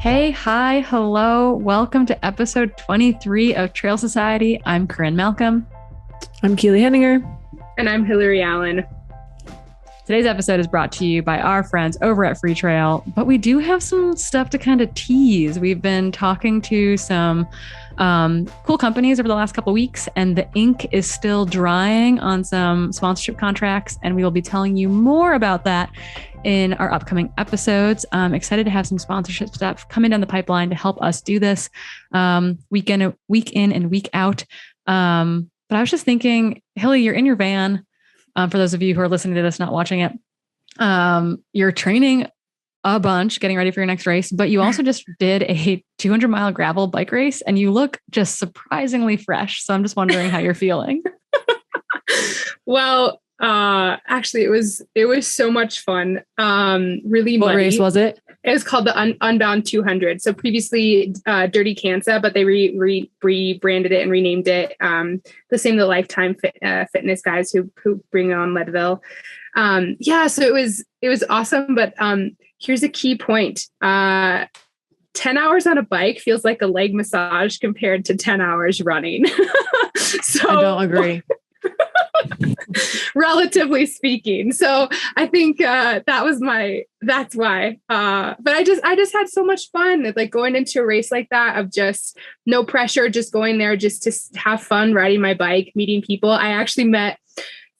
Hey, hi, hello. Welcome to episode 23 of Trail Society. I'm Corinne Malcolm. I'm Keely Henninger. And I'm Hillary Allen. Today's episode is brought to you by our friends over at Free Trail, but we do have some stuff to kind of tease. We've been talking to some cool companies over the last couple of weeks, and the ink is still drying on some sponsorship contracts, and we will be telling you more about that in our upcoming episodes. I'm excited to have some sponsorship stuff coming down the pipeline to help us do this week in and week out. But I was just thinking, Hilly, you're in your van. For those of you who are listening to this, not watching it, you're training a bunch, getting ready for your next race, but you also just did a 200-mile gravel bike race and you look just surprisingly fresh. So I'm just wondering how you're feeling. Well, actually it was so much fun. Really What muddy. race was it? It was called the Unbound 200. So previously Dirty Kansas, but they rebranded it and renamed it the same the Lifetime Fitness guys who bring on Leadville. So it was awesome. But here's a key point. 10 hours on a bike feels like a leg massage compared to 10 hours running. So I don't agree. Relatively speaking. So I think that's why. But I just had so much fun, like going into a race like that of just no pressure, just going there just to have fun, riding my bike, meeting people. I actually met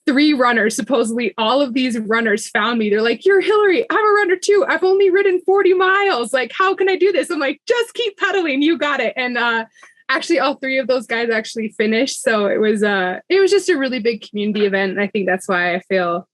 3 runners. Supposedly all of these runners found me. They're like, "You're Hillary. I'm a runner too. I've only ridden 40 miles. Like, how can I do this?" I'm like, "Just keep pedaling. You got it." And actually, all 3 of those guys actually finished. So it was just a really big community event. And I think that's why I feel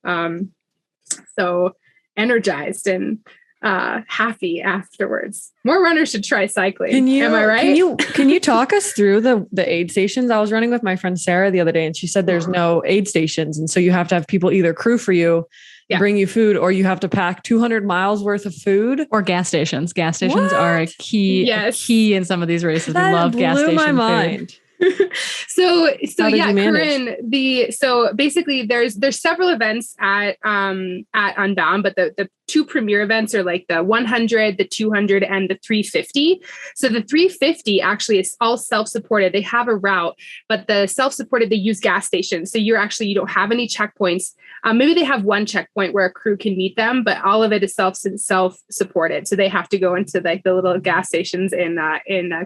so energized and happy afterwards. More runners should try cycling. Am I right? Can you talk us through the aid stations? I was running with my friend Sarah the other day, and she said there's no aid stations, and so you have to have people either crew for you. Yeah. Bring you food, or you have to pack 200 miles worth of food, or gas stations. Gas stations are a key in some of these races. That we love gas station my mind. food. So Corinne, so basically there's several events at Unbound, but the 2 premier events are like the 100, the 200, and the 350. So the 350 actually is all self-supported. They have a route, but the self-supported, they use gas stations. So you don't have any checkpoints. Maybe they have one checkpoint where a crew can meet them, but all of it is self-supported. So they have to go into like the little gas stations in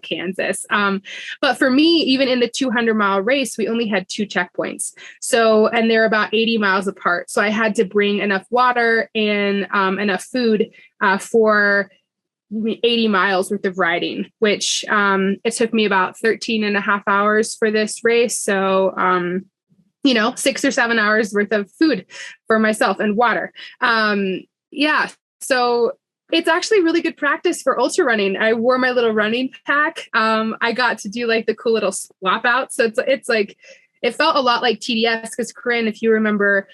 Kansas. But for me, even in the 200-mile race, we only had 2 checkpoints. So, and they're about 80 miles apart. So I had to bring enough water and enough food for 80 miles worth of riding, which it took me about 13 and a half hours for this race. So, 6 or 7 hours worth of food for myself and water. So it's actually really good practice for ultra running. I wore my little running pack. I got to do like the cool little swap out. So it's like, it felt a lot like TDS because Corinne, if you remember,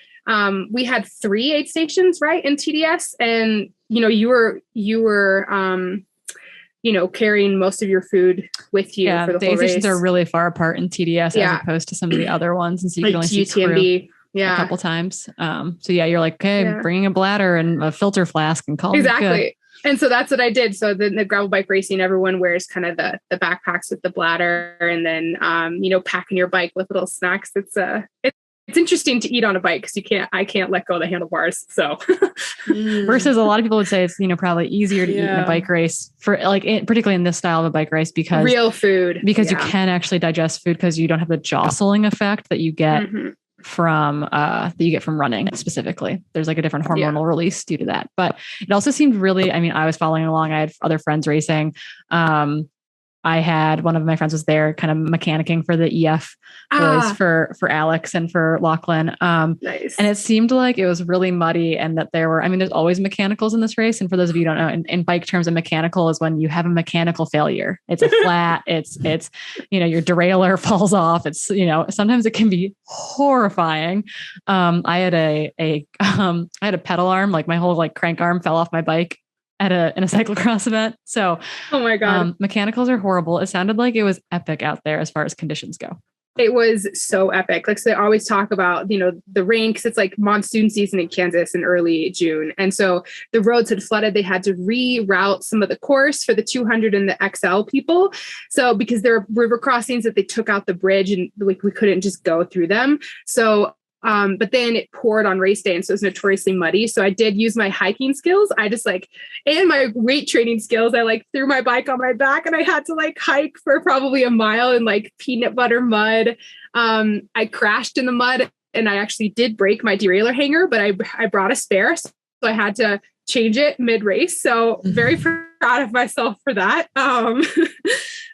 we had 3 aid stations, right, in TDS, and you were carrying most of your food with you for the whole race. The aid stations are really far apart in TDS as opposed to some of the other ones, and so you can only see crew a couple times. You're like, okay, bringing a bladder and a filter flask and call exactly. It good. And so that's what I did. So the gravel bike racing, everyone wears kind of the backpacks with the bladder, and then packing your bike with little snacks. It's interesting to eat on a bike because I can't let go of the handlebars. So versus a lot of people would say it's, probably easier to eat in a bike race for particularly in this style of a bike race because real food, because you can actually digest food because you don't have the jostling effect that you get from running specifically. There's like a different hormonal release due to that, but it also seemed really, I was following along. I had other friends racing. I had one of my friends was there kind of mechanicking for the EF boys for Alex and for Lachlan. Nice. And it seemed like it was really muddy and that there were, there's always mechanicals in this race. And for those of you who don't know, in bike terms, a mechanical is when you have a mechanical failure. It's a flat, it's, your derailleur falls off. It's, sometimes it can be horrifying. I had a pedal arm, like my whole crank arm fell off my bike in a cyclocross event. So, oh my God, mechanicals are horrible. It sounded like it was epic out there as far as conditions go. It was so epic. Like, so they always talk about, the rain, because it's like monsoon season in Kansas in early June. And so the roads had flooded. They had to reroute some of the course for the 200 and the XL people. So because there are river crossings that they took out the bridge and like we couldn't just go through them. So but then it poured on race day, and so it was notoriously muddy. So I did use my hiking skills. I just and my weight training skills. I threw my bike on my back, and I had to hike for probably a mile in peanut butter mud. I crashed in the mud, and I actually did break my derailleur hanger, but I brought a spare, so I had to change it mid race. So very proud of myself for that.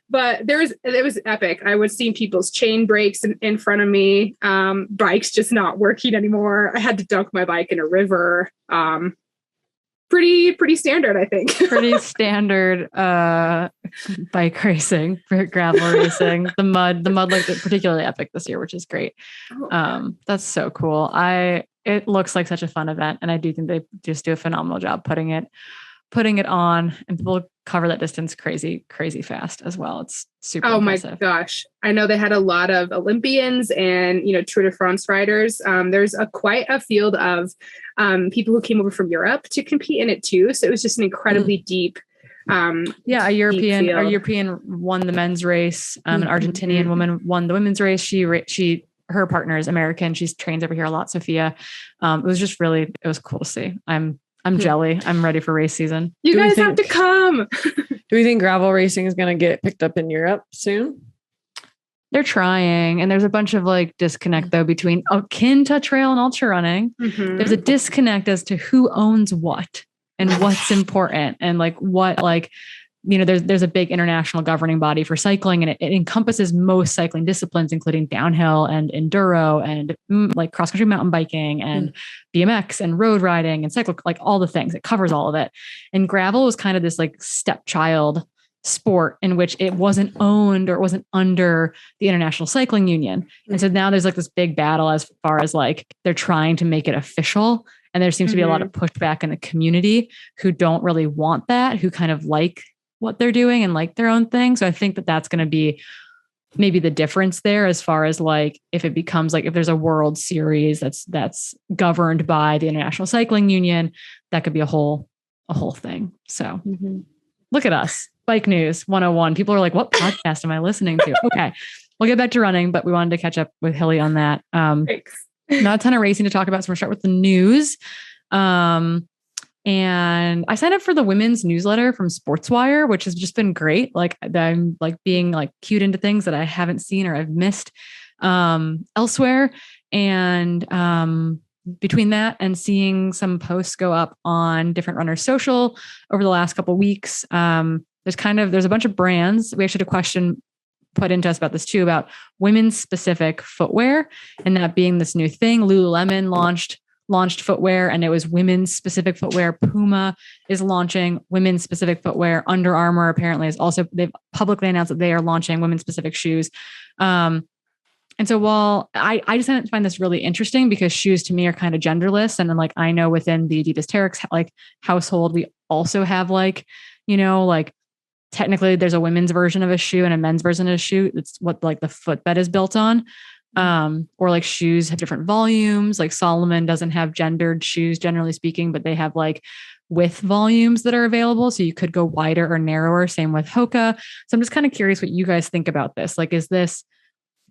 But it was epic. I was seeing people's chain breaks in front of me, bikes just not working anymore. I had to dunk my bike in a river. Pretty standard, I think. Pretty standard bike racing, for gravel racing. The mud looked particularly epic this year, which is great. That's so cool. It looks like such a fun event, and I do think they just do a phenomenal job putting it on, and people cover that distance crazy fast as well. It's super impressive. My gosh. I know they had a lot of Olympians and, Tour de France riders. There's quite a field of people who came over from Europe to compete in it too. So it was just an incredibly deep. A European won the men's race. An Argentinian woman won the women's race. Her partner is American. She trains over here a lot, Sophia. It was cool to see. I'm jelly. I'm ready for race season. You guys have to come. Do we think gravel racing is going to get picked up in Europe soon? They're trying. And there's a bunch of disconnect though between Kinta Trail and ultra running. Mm-hmm. There's a disconnect as to who owns what and what's important and there's a big international governing body for cycling, and it encompasses most cycling disciplines, including downhill and enduro and cross country mountain biking and BMX and road riding and cycle, all the things. It covers all of it. And gravel was kind of this stepchild sport in which it wasn't owned or it wasn't under the International Cycling Union. And so now there's this big battle as far as they're trying to make it official. And there seems to be a lot of pushback in the community who don't really want that, who kind of what they're doing and their own thing. So I think that that's going to be maybe the difference there as far as if it becomes if there's a World Series that's governed by the International Cycling Union, that could be a whole thing. So look at us. Bike News 101. People are like, what podcast am I listening to? Okay. We'll get back to running, but we wanted to catch up with Hilly on that. Thanks. Not a ton of racing to talk about. So we'll start with the news. And I signed up for the women's newsletter from SportsWire, which has just been great. I'm being cued into things that I haven't seen or I've missed elsewhere. And between that and seeing some posts go up on different runners' social over the last couple of weeks, there's a bunch of brands. We actually had a question put into us about this too, about women's specific footwear, and that being this new thing. Lululemon launched footwear, and it was women's specific footwear. Puma is launching women's specific footwear. Under Armour apparently they've publicly announced that they are launching women's specific shoes. And so while I just find this really interesting, because shoes to me are kind of genderless. And then I know within the Adidas Terex household, we also have technically there's a women's version of a shoe and a men's version of a shoe. It's what the footbed is built on. Or shoes have different volumes. Salomon doesn't have gendered shoes, generally speaking, but they have width volumes that are available. So you could go wider or narrower. Same with Hoka. So I'm just kind of curious what you guys think about this.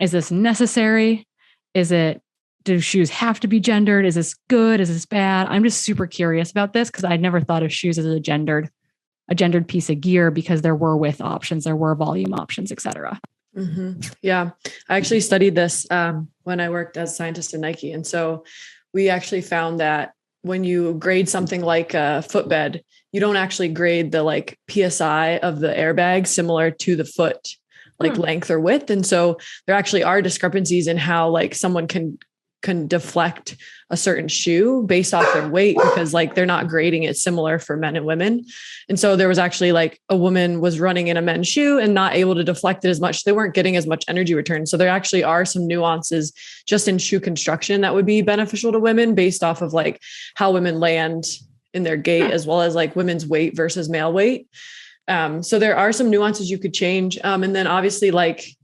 Is this necessary? Do shoes have to be gendered? Is this good? Is this bad? I'm just super curious about this, because I'd never thought of shoes as a gendered piece of gear, because there were width options, there were volume options, etc. Mm-hmm. Yeah. I actually studied this when I worked as a scientist at Nike. And so we actually found that when you grade something like a footbed, you don't actually grade the PSI of the airbag similar to the foot, length or width. And so there actually are discrepancies in how someone can deflect a certain shoe based off their weight, because they're not grading it similar for men and women. And so there was actually a woman was running in a men's shoe and not able to deflect it as much. They weren't getting as much energy return. So there actually are some nuances just in shoe construction that would be beneficial to women based off of how women land in their gait, as well as women's weight versus male weight. So there are some nuances you could change. And then obviously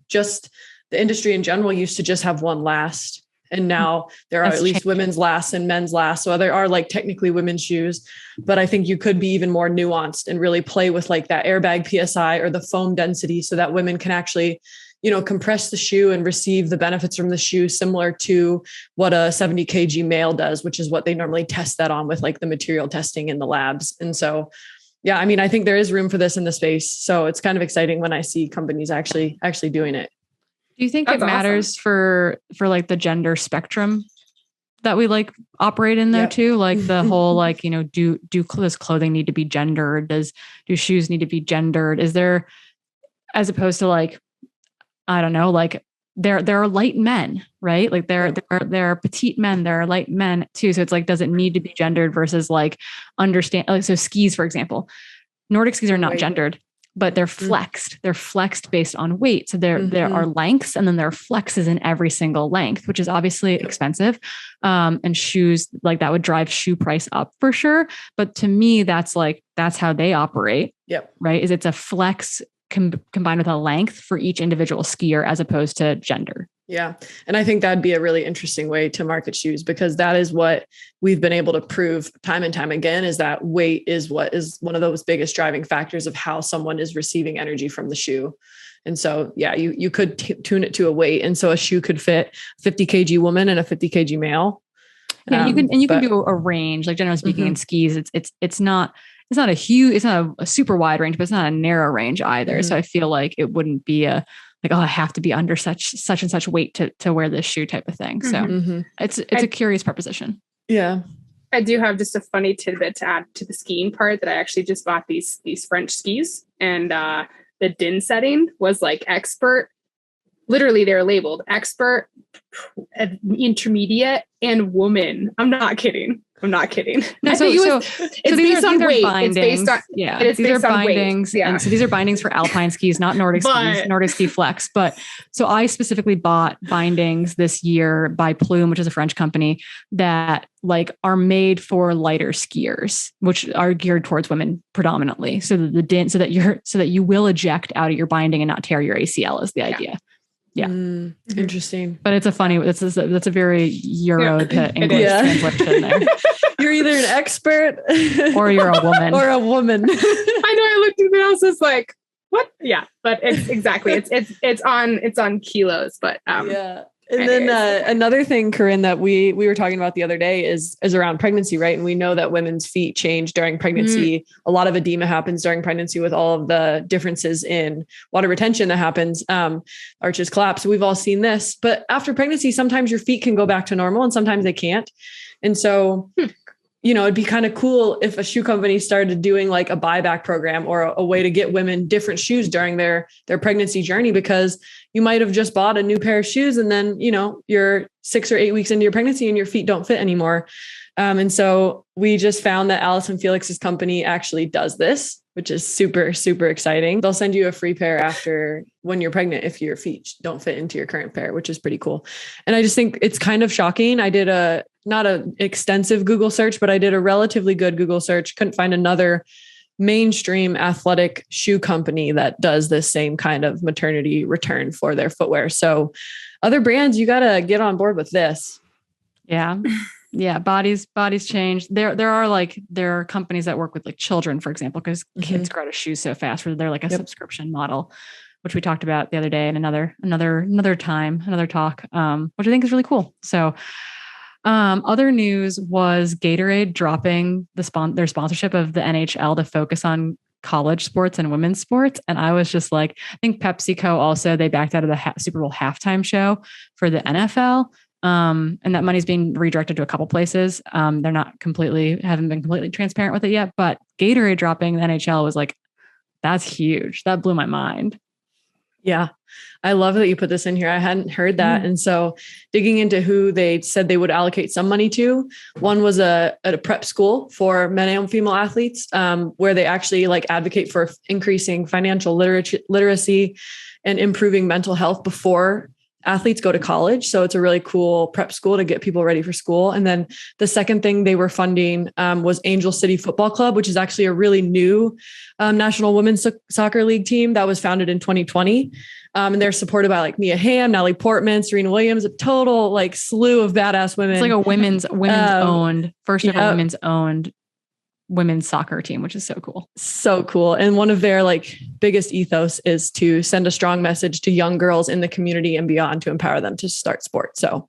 just the industry in general used to just have one last. And now there are at least women's lasts and men's lasts. So there are like technically women's shoes, but I think you could be even more nuanced and really play with like that airbag PSI or the foam density so that women can actually, compress the shoe and receive the benefits from the shoe, similar to what a 70 kg male does, which is what they normally test that on with like the material testing in the labs. And so, yeah, I mean, I think there is room for this in the space. So it's kind of exciting when I see companies actually doing it. Do you think it matters for like the gender spectrum that we like operate in there too? Like the whole, like, does clothing need to be gendered? Do shoes need to be gendered? Is there, as opposed to like, I don't know, like there are light men, right? Like there are petite men, there are light men too. So it's like, does it need to be gendered versus like understand? Like, so skis, for example, Nordic skis are not gendered, but they're flexed. They're flexed based on weight. So there are lengths, and then there are flexes in every single length, which is obviously expensive. And shoes like that would drive shoe price up for sure. But to me, that's how they operate. Yep. Right. Is it's a flex combined with a length for each individual skier as opposed to gender. Yeah. And I think that'd be a really interesting way to market shoes, because that is what we've been able to prove time and time again, is that weight is what is one of those biggest driving factors of how someone is receiving energy from the shoe. And so, yeah, you could tune it to a weight. And so a shoe could fit 50 kg woman and a 50 kg male. Yeah. You can do a range, like generally speaking in skis, it's not a super wide range, but it's not a narrow range either. So I feel like it wouldn't be I have to be under such and such weight to wear this shoe type of thing. So it's a curious proposition. Yeah. I do have just a funny tidbit to add to the skiing part, that I actually just bought these French skis, and the DIN setting was like expert. Literally, they're labeled expert, intermediate, and woman. I'm not kidding. No, it's based on weight. Bindings. It's based on, these are bindings. Yeah. And so these are bindings for alpine skis, not Nordic skis, Nordic Ski Flex. But so I specifically bought bindings this year by Plume, which is a French company, that like are made for lighter skiers, which are geared towards women predominantly. So that the DIN, so that you will eject out of your binding and not tear your ACL is the idea. Yeah. Interesting. But that's a very Euro to English translation there. You're either an expert or you're a woman. I know, I looked at it, I was just like, what? Yeah, but it's exactly, it's on kilos, but And then another thing, Corrine, that we were talking about the other day is around pregnancy, right? And we know that women's feet change during pregnancy. A lot of edema happens during pregnancy with all of the differences in water retention that happens. Arches collapse. We've all seen this, but after pregnancy, sometimes your feet can go back to normal and sometimes they can't. And so, it'd be kind of cool if a shoe company started doing like a buyback program or a way to get women different shoes during their pregnancy journey, because you might have just bought a new pair of shoes and then, you're 6 or 8 weeks into your pregnancy and your feet don't fit anymore. And so we just found that Alice and Felix's company actually does this, which is super, super exciting. They'll send you a free pair after when you're pregnant if your feet don't fit into your current pair, which is pretty cool. And I just think it's kind of shocking. I did not an extensive Google search, but I did a relatively good Google search. Couldn't find another mainstream athletic shoe company that does this same kind of maternity return for their footwear. So other brands, you got to get on board with this. Yeah. Yeah. Bodies change. There are companies that work with like children, for example, because kids grow out of shoes so fast, where they're like a subscription model, which we talked about the other day in another talk, which I think is really cool. So other news was Gatorade dropping their sponsorship of the NHL to focus on college sports and women's sports. And I was just like, I think PepsiCo also, they backed out of the Super Bowl halftime show for the NFL. And that money's being redirected to a couple places. They're haven't been completely transparent with it yet, but Gatorade dropping the NHL was like, that's huge. That blew my mind. Yeah. I love that you put this in here. I hadn't heard that. And so digging into who they said they would allocate some money to, one was at a prep school for men and female athletes, where they actually like advocate for increasing financial literacy and improving mental health before athletes go to college. So it's a really cool prep school to get people ready for school. And then the second thing they were funding was Angel City Football Club, which is actually a really new National Women's Soccer League team that was founded in 2020. And they're supported by like Mia Hamm, Natalie Portman, Serena Williams, a total like slew of badass women. It's like a women's owned, first ever women's owned women's soccer team, which is so cool. So cool. And one of their like biggest ethos is to send a strong message to young girls in the community and beyond to empower them to start sports. So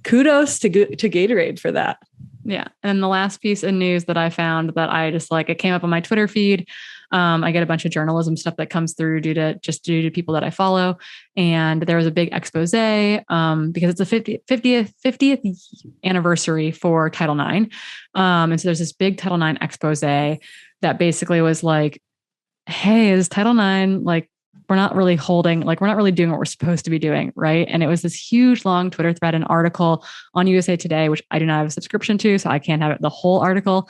kudos to Gatorade for that. Yeah. And the last piece of news that I found that I just like, it came up on my Twitter feed. I get a bunch of journalism stuff that comes through due to people that I follow. And there was a big expose because it's the 50th anniversary for Title IX. And so there's this big Title IX expose that basically was like, hey, is Title IX like, we're not really doing what we're supposed to be doing. Right. And it was this huge, long Twitter thread, an article on USA Today, which I do not have a subscription to, so I can't have the whole article,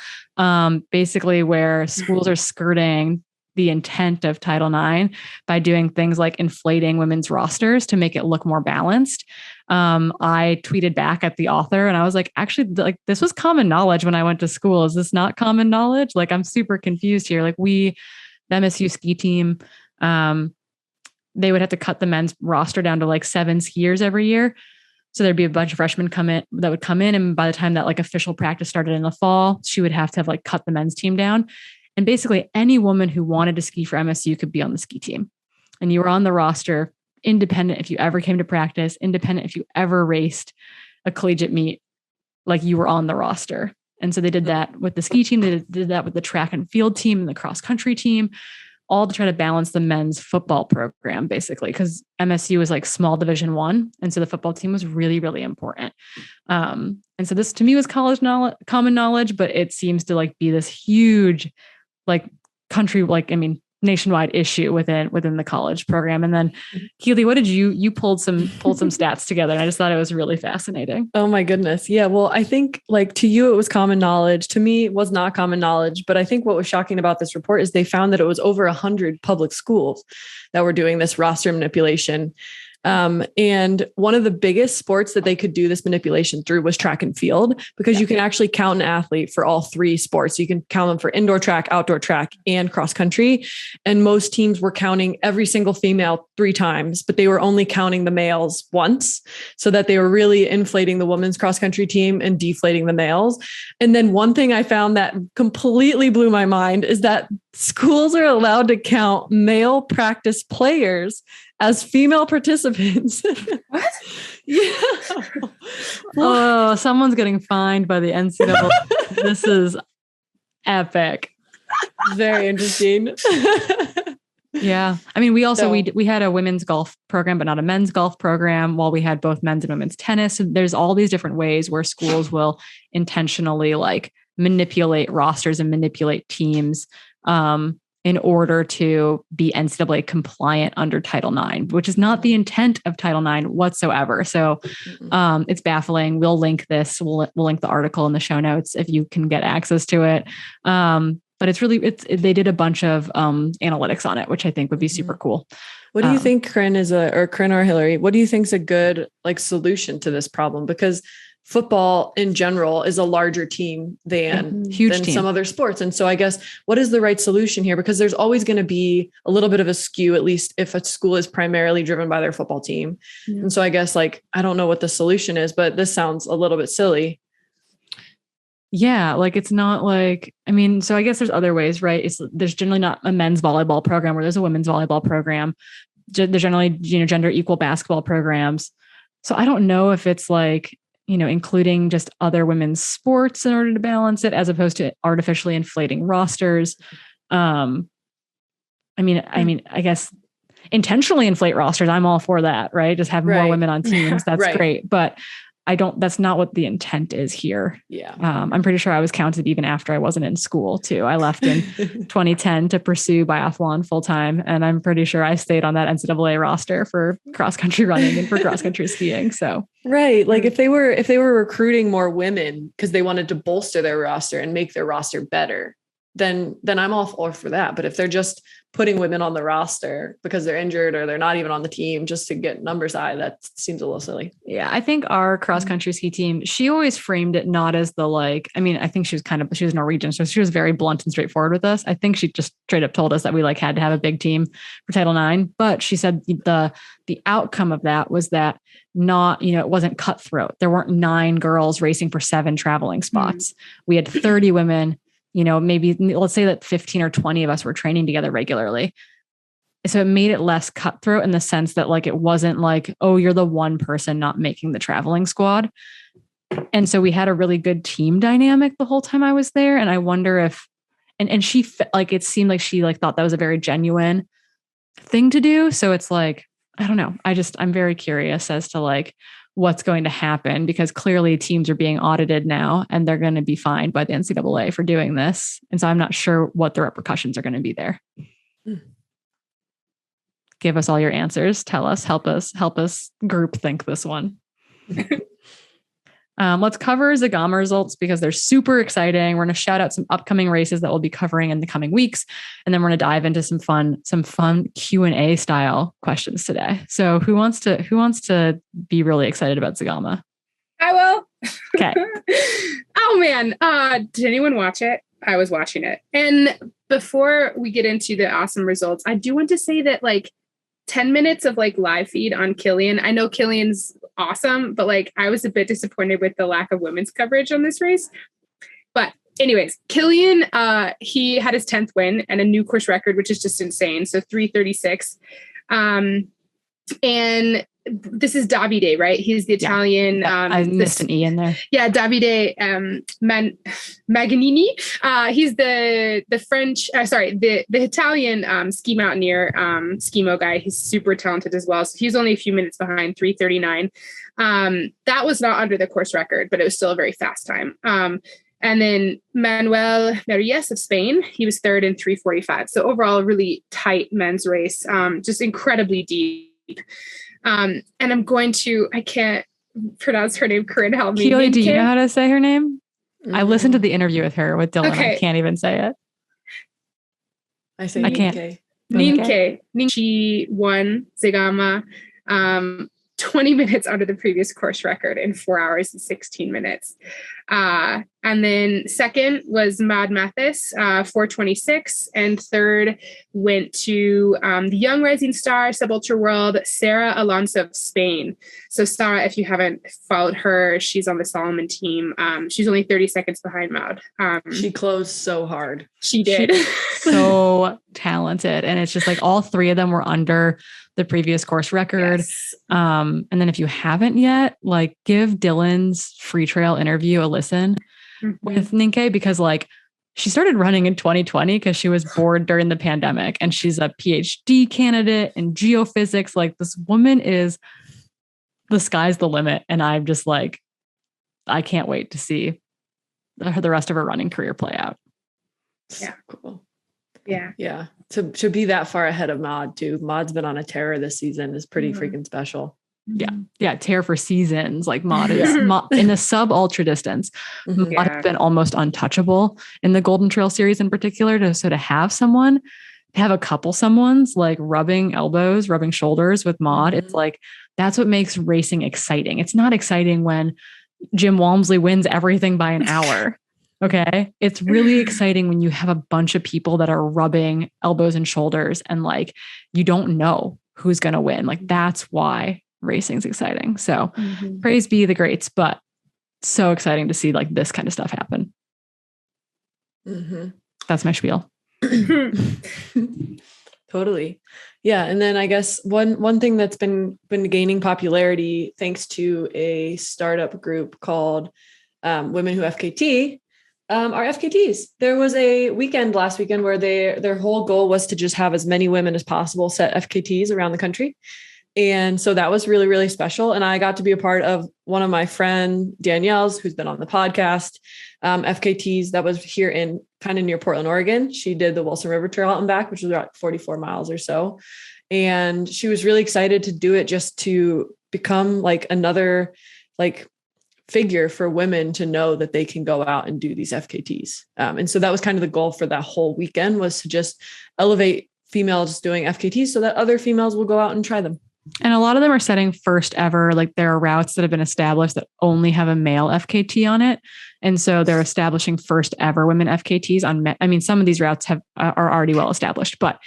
basically where schools are skirting the intent of Title IX by doing things like inflating women's rosters to make it look more balanced. I tweeted back at the author and I was like, actually, like this was common knowledge when I went to school. Is this not common knowledge? Like, I'm super confused here. Like the MSU ski team, they would have to cut the men's roster down to like 7 skiers every year. So there'd be a bunch of freshmen that would come in. And by the time that like official practice started in the fall, she would have to have like cut the men's team down. And basically any woman who wanted to ski for MSU could be on the ski team. And you were on the roster, independent if you ever came to practice, independent if you ever raced a collegiate meet, like you were on the roster. And so they did that with the ski team. They did that with the track and field team and the cross country team, all to try to balance the men's football program, basically, because MSU was like small Division I. And so the football team was really, really important. And so this to me was common knowledge, but it seems to like be this huge, like country, like, I mean, nationwide issue within the college program. And then Keely, what did you pulled some stats together, and I just thought it was really fascinating. Oh my goodness. Yeah. Well, I think like to you, it was common knowledge. To me, it was not common knowledge, but I think what was shocking about this report is they found that it was over 100 public schools that were doing this roster manipulation. And one of the biggest sports that they could do this manipulation through was track and field, because you can actually count an athlete for all three sports. You can count them for indoor track, outdoor track, and cross country. And most teams were counting every single female 3 times, but they were only counting the males once, so that they were really inflating the women's cross country team and deflating the males. And then one thing I found that completely blew my mind is that schools are allowed to count male practice players as female participants. What? Yeah. Oh, someone's getting fined by the NCAA. This is epic. Very interesting. Yeah. I mean, we also, we had a women's golf program, but not a men's golf program, while we had both men's and women's tennis. So there's all these different ways where schools will intentionally like manipulate rosters and manipulate teams, in order to be NCAA compliant under Title IX, which is not the intent of Title IX whatsoever. So it's baffling. We'll link this. We'll link the article in the show notes if you can get access to it. But they did a bunch of analytics on it, which I think would be super cool. What do you think, Corrine or Hillary, what do you think is a good like solution to this problem? Because football in general is a larger team than some other sports. And so I guess what is the right solution here? Because there's always going to be a little bit of a skew, at least if a school is primarily driven by their football team. Yeah. And so I guess like, I don't know what the solution is, but this sounds a little bit silly. Yeah. Like it's not like, I mean, so I guess there's other ways, right? There's generally not a men's volleyball program where there's a women's volleyball program. There's generally, gender equal basketball programs. So I don't know if it's like, including just other women's sports in order to balance it, as opposed to artificially inflating rosters. I guess intentionally inflate rosters. I'm all for that, right? Just have more women on teams. That's great. But that's not what the intent is here. Yeah. I'm pretty sure I was counted even after I wasn't in school too. I left in 2010 to pursue biathlon full time. And I'm pretty sure I stayed on that NCAA roster for cross country running and for cross country skiing. So, right. Like if they were recruiting more women because they wanted to bolster their roster and make their roster better, then I'm all for that. But if they're just putting women on the roster because they're injured or they're not even on the team just to get numbers high, that seems a little silly. Yeah. I think our cross country ski team, she always framed it not as the like, I mean, I think she was Norwegian. So she was very blunt and straightforward with us. I think she just straight up told us that we like had to have a big team for Title IX, but she said the outcome of that was that not, it wasn't cutthroat. There weren't 9 girls racing for 7 traveling spots. We had 30 women, maybe let's say that 15 or 20 of us were training together regularly. So it made it less cutthroat in the sense that like, it wasn't like, oh, you're the one person not making the traveling squad. And so we had a really good team dynamic the whole time I was there. And I wonder if, and she like, it seemed like she like thought that was a very genuine thing to do. So it's like, I don't know. I'm very curious as to like what's going to happen, because clearly teams are being audited now and they're going to be fined by the NCAA for doing this. And so I'm not sure what the repercussions are going to be there. Give us all your answers. Tell us, help us group think this one. Let's cover Zegama results because they're super exciting. We're going to shout out some upcoming races that we'll be covering in the coming weeks. And then we're going to dive into some fun Q&A style questions today. So who wants to be really excited about Zegama? I will. Okay. Oh man. Did anyone watch it? I was watching it. And before we get into the awesome results, I do want to say that like 10 minutes of like live feed on Killian. I know Killian's awesome, but like I was a bit disappointed with the lack of women's coverage on this race. But anyways, Killian, he had his 10th win and a new course record, which is just insane. So 3:36. And this is Davide, right? He's the Italian. I missed an E in there. Yeah, Davide Maganini. He's the French, the Italian ski mountaineer, skimo guy. He's super talented as well. So he's only a few minutes behind, 3:39. That was not under the course record, but it was still a very fast time. And then Manuel Merias of Spain, he was third in 3:45. So overall, a really tight men's race, just incredibly deep. And I can't pronounce her name. Corrine, help me. Keely, do you know how to say her name? I listened to the interview with her with Dylan. Okay. I can't even say it. I can't. Nienke. She won Zegama 20 minutes under the previous course record in 4 hours and 16 minutes. And then second was Mad Mathis, 4:26. And third went to the young rising star, Sub Ultra World, Sarah Alonso of Spain. So Sarah, if you haven't followed her, she's on the Solomon team. She's only 30 seconds behind Maud. She closed so hard. She did. So talented. And it's just like all 3 of them were under the previous course record. Yes. And then if you haven't yet, like give Dylan's free trail interview a listen with Nienke, because like she started running in 2020 because she was bored during the pandemic, and she's a PhD candidate in geophysics. Like this woman the sky's the limit. And I'm just like, I can't wait to see the rest of her running career play out. Yeah. So cool. Yeah. Yeah. To be that far ahead of Maud too. Maud's been on a tear this season is pretty freaking special. Yeah. Yeah. Tear for seasons. Like Maud is in the sub ultra distance. Maud has been almost untouchable in the Golden Trail series in particular. To have a couple someone's like rubbing elbows, rubbing shoulders with Maud. It's like, that's what makes racing exciting. It's not exciting when Jim Walmsley wins everything by an hour. Okay. It's really exciting when you have a bunch of people that are rubbing elbows and shoulders and like, you don't know who's going to win. Like that's why racing's exciting. So praise be the greats, but so exciting to see like this kind of stuff happen. That's my spiel. Totally. Yeah. And then I guess one thing that's been gaining popularity thanks to a startup group called Women Who FKT, are FKTs. There was a weekend last weekend where their whole goal was to just have as many women as possible set FKTs around the country. And so that was really, really special. And I got to be a part of one of my friend Danielle's, who's been on the podcast, FKTs that was here in kind of near Portland, Oregon. She did the Wilson River Trail out and back, which was about 44 miles or so. And she was really excited to do it just to become like another like figure for women to know that they can go out and do these FKTs. And so that was kind of the goal for that whole weekend, was to just elevate females doing FKTs so that other females will go out and try them. And a lot of them are setting first ever, like there are routes that have been established that only have a male FKT on it. And so they're establishing first ever women FKTs on, I mean, some of these routes are already well established, but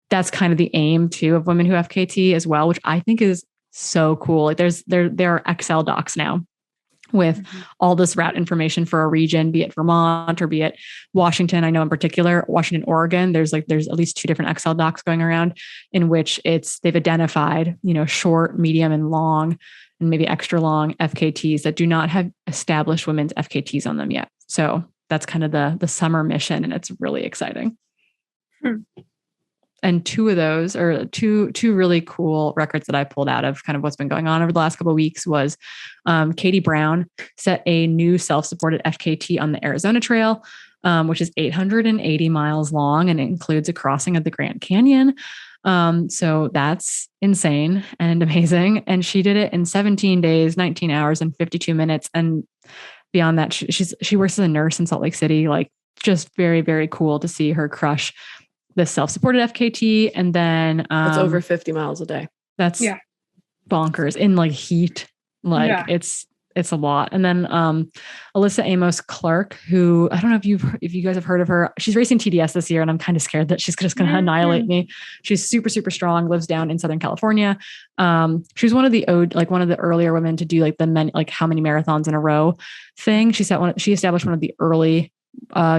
that's kind of the aim too of women who FKT as well, which I think is so cool. Like there are Excel docs now with all this route information for a region, be it Vermont or be it Washington. I know in particular, Washington, Oregon, there's at least 2 different Excel docs going around in which they've identified, short, medium, and long, and maybe extra long FKTs that do not have established women's FKTs on them yet. So that's kind of the summer mission, and it's really exciting. And 2 of those, or two really cool records that I pulled out of kind of what's been going on over the last couple of weeks, was Katie Brown set a new self-supported FKT on the Arizona Trail, which is 880 miles long, and it includes a crossing of the Grand Canyon. So that's insane and amazing. And she did it in 17 days, 19 hours, and 52 minutes. And beyond that, she works as a nurse in Salt Lake City. Like, just very, very cool to see her crush the self-supported FKT. And then it's over 50 miles a day. That's bonkers in like heat. Like it's a lot. And then Alyssa Amos Clark, who I don't know if you guys have heard of her. She's racing TDS this year, and I'm kind of scared that she's just going to annihilate me. She's super, super strong, lives down in Southern California. She's one of the earlier women to do like how many marathons in a row thing. She established one of the early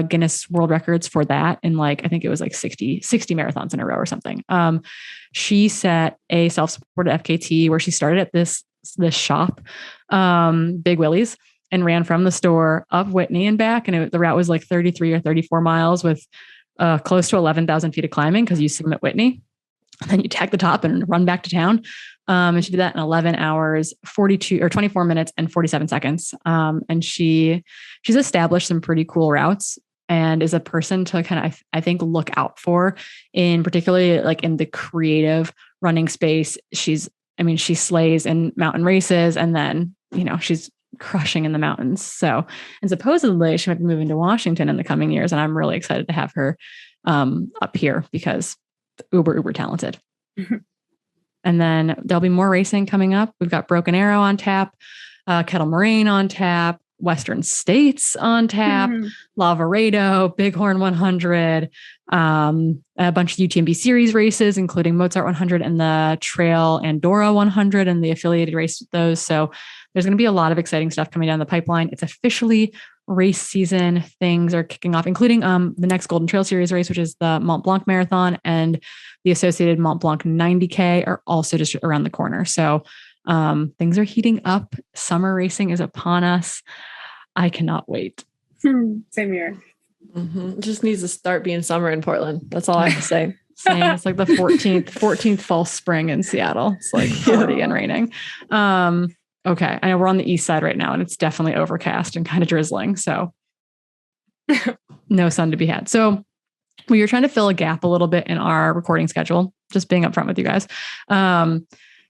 Guinness World Records for that. And I think it was 60 marathons in a row or something. She set a self-supported FKT where she started at this shop, Big Willie's, and ran from the store up Whitney and back. And the route was 33 or 34 miles with close to 11,000 feet of climbing, because you summit Whitney, and then you tag the top and run back to town. And she did that in 11 hours, 24 minutes and 47 seconds. And she's established some pretty cool routes, and is a person to kind of, I think, look out for, in particularly in the creative running space. She slays in mountain races, and then, she's crushing in the mountains. So, and supposedly she might be moving to Washington in the coming years. And I'm really excited to have her up here, because uber talented. And then there'll be more racing coming up. We've got Broken Arrow on tap, Kettle Moraine on tap, Western States on tap, Lavaredo, Bighorn 100, a bunch of UTMB series races, including Mozart 100 and the Trail Andorra 100 and the affiliated race with those. So there's going to be a lot of exciting stuff coming down the pipeline. It's officially race season. Things are kicking off, including the next Golden Trail Series race, which is the Mont Blanc Marathon, and the associated Mont Blanc 90K are also just around the corner. So things are heating up. Summer racing is upon us. I cannot wait. Same here. It just needs to start being summer in Portland. That's all I have to say. Same. It's the 14th false spring in Seattle. It's 40 and raining. Okay. I know we're on the east side right now, and it's definitely overcast and kind of drizzling. So no sun to be had. So we were trying to fill a gap a little bit in our recording schedule, just being upfront with you guys.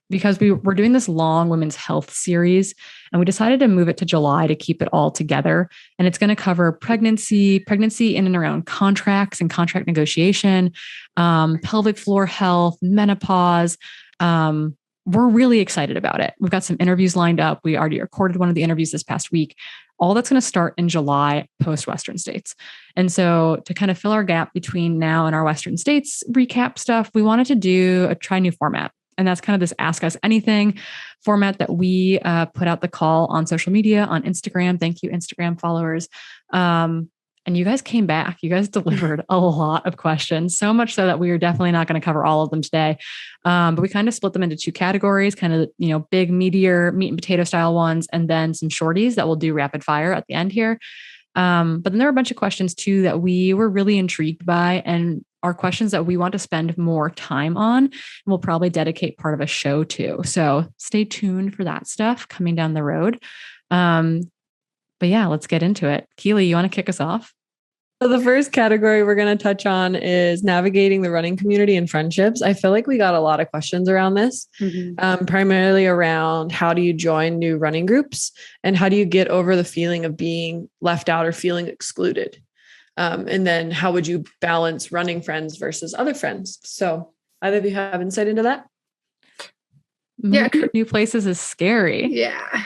Because we're doing this long women's health series, and we decided to move it to July to keep it all together. And it's going to cover pregnancy in and around contracts and contract negotiation, pelvic floor health, menopause. We're really excited about it. We've got some interviews lined up. We already recorded one of the interviews this past week. All that's going to start in July post Western States. And so to kind of fill our gap between now and our Western States recap stuff, we wanted to try a new format. And that's kind of this Ask Us Anything format that we put out the call on social media, on Instagram. Thank you, Instagram followers. And you guys came back. You guys delivered a lot of questions, so much so that we are definitely not going to cover all of them today. But we kind of split them into 2 categories, kind of, big, meatier, meat and potato style ones, and then some shorties that we'll do rapid fire at the end here. But then there were a bunch of questions too that we were really intrigued by, and are questions that we want to spend more time on, and we'll probably dedicate part of a show to. So stay tuned for that stuff coming down the road. But yeah, let's get into it. Keely, you want to kick us off? So the first category we're going to touch on is navigating the running community and friendships. I feel like we got a lot of questions around this, primarily around how do you join new running groups and how do you get over the feeling of being left out or feeling excluded? And then how would you balance running friends versus other friends? So either of you have insight into that? Moving to new places is scary. Yeah.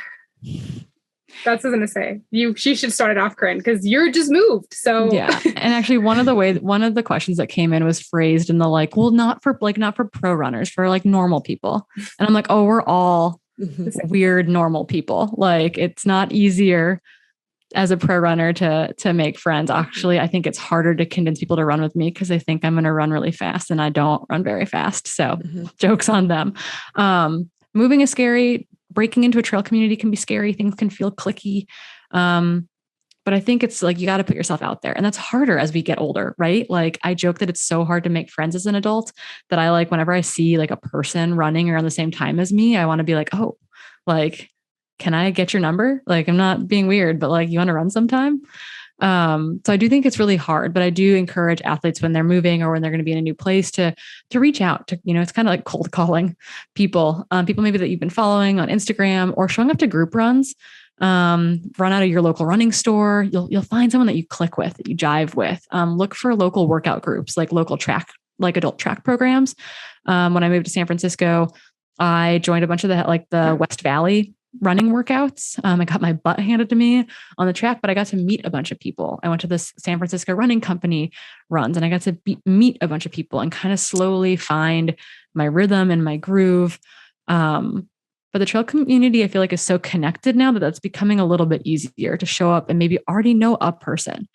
That's what I was going to say. She should start it off, Corrine, because you're just moved. So yeah. And actually one of the questions that came in was phrased in the like, well, not for pro runners, for like normal people. And I'm like, oh, we're all weird, normal people. Like it's not easier as a pro runner to make friends. Actually, I think it's harder to convince people to run with me because they think I'm going to run really fast and I don't run very fast. So jokes on them. Moving is scary. Breaking into a trail community can be scary. Things can feel cliquey. But I think it's like, you got to put yourself out there, and that's harder as we get older, right? Like I joke that it's so hard to make friends as an adult that I like, whenever I see like a person running around the same time as me, I want to be like, oh, like, can I get your number? Like, I'm not being weird, but like, you want to run sometime? So I do think it's really hard, but I do encourage athletes when they're moving or when they're going to be in a new place to reach out to, it's kind of like cold calling people, people maybe that you've been following on Instagram or showing up to group runs, run out of your local running store. You'll find someone that you click with, that you jive with. Look for local workout groups, like local track, like adult track programs. When I moved to San Francisco, I joined a bunch of the West Valley running workouts. I got my butt handed to me on the track, but I got to meet a bunch of people. I went to this San Francisco running company runs and I got to meet a bunch of people and kind of slowly find my rhythm and my groove. But the trail community, I feel like, is so connected now that that's becoming a little bit easier to show up and maybe already know a person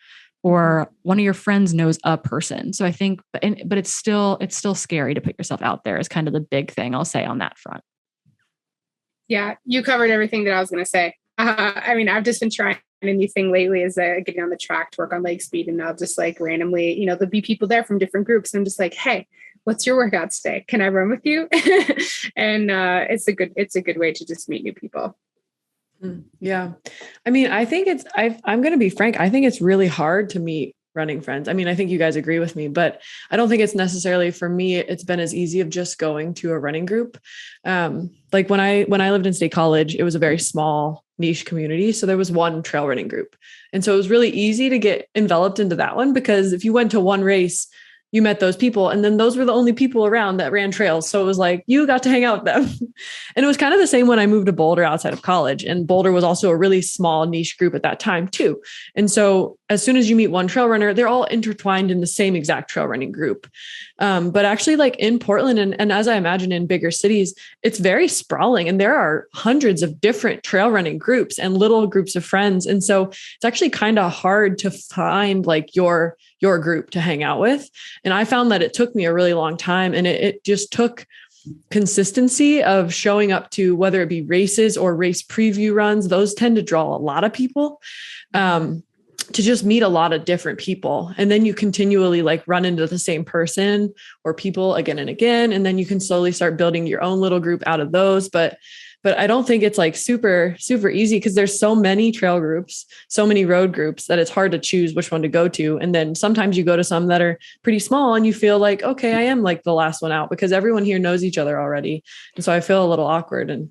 or one of your friends knows a person. So I think, but it's still scary to put yourself out there is kind of the big thing I'll say on that front. Yeah, you covered everything that I was going to say. I mean, I've just been trying a new thing lately is getting on the track to work on leg speed. And I'll just like randomly, there'll be people there from different groups. And I'm just like, hey, what's your workout today? Can I run with you? And it's a good way to just meet new people. Yeah. I mean, I think I'm going to be frank. I think it's really hard to meet running friends. I mean, I think you guys agree with me, but I don't think it's necessarily for me. It's been as easy of just going to a running group. Like when I lived in State College, it was a very small niche community. So there was one trail running group. And so it was really easy to get enveloped into that one because if you went to one race, you met those people. And then those were the only people around that ran trails. So it was like, you got to hang out with them. And it was kind of the same when I moved to Boulder outside of college. And Boulder was also a really small niche group at that time too. And so as soon as you meet one trail runner, they're all intertwined in the same exact trail running group. But actually like in Portland and as I imagine in bigger cities, it's very sprawling and there are hundreds of different trail running groups and little groups of friends. And so it's actually kind of hard to find like your group to hang out with. And I found that it took me a really long time and it just took consistency of showing up to whether it be races or race preview runs. Those tend to draw a lot of people to just meet a lot of different people. And then you continually like run into the same person or people again and again. And then you can slowly start building your own little group out of those. But I don't think it's like super, super easy because there's so many trail groups, so many road groups that it's hard to choose which one to go to. And then sometimes you go to some that are pretty small and you feel like, okay, I am like the last one out because everyone here knows each other already. And so I feel a little awkward. And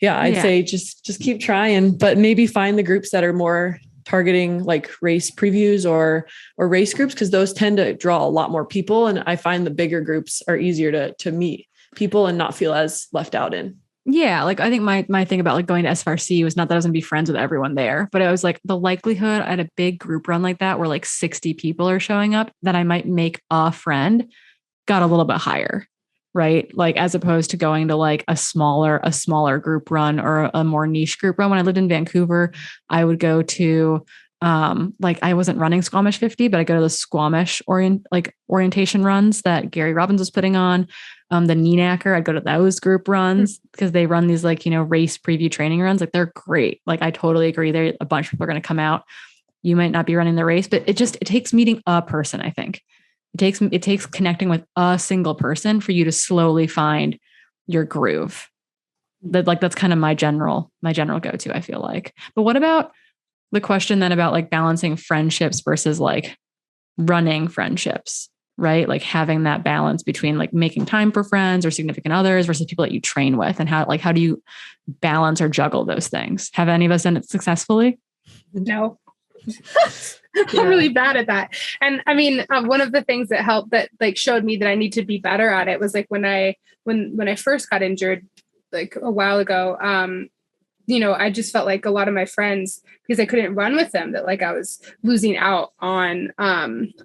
I'd say just keep trying, but maybe find the groups that are more targeting like race previews or race groups, because those tend to draw a lot more people. And I find the bigger groups are easier to meet people and not feel as left out in. Yeah. Like I think my thing about like going to SFRC was not that I was gonna be friends with everyone there, but it was like the likelihood at a big group run like that, where like 60 people are showing up, that I might make a friend got a little bit higher. Right. Like as opposed to going to like a smaller group run or a more niche group run. When I lived in Vancouver, I would go to like I wasn't running Squamish 50, but I go to the Squamish orientation runs that Gary Robbins was putting on. The Neenacker, I'd go to those group runs because they run these like, race preview training runs. Like they're great. Like I totally agree. There a bunch of people are going to come out. You might not be running the race, but it takes meeting a person. I think it takes connecting with a single person for you to slowly find your groove. That's kind of my general go-to, I feel like. But what about the question then about like balancing friendships versus like running friendships, right? Like having that balance between like making time for friends or significant others versus people that you train with, and how do you balance or juggle those things? Have any of us done it successfully? No. I'm really bad at that. And I mean, one of the things that helped, that like showed me that I need to be better at it, was like when I first got injured, like a while ago, I just felt like a lot of my friends, because I couldn't run with them, that like I was losing out on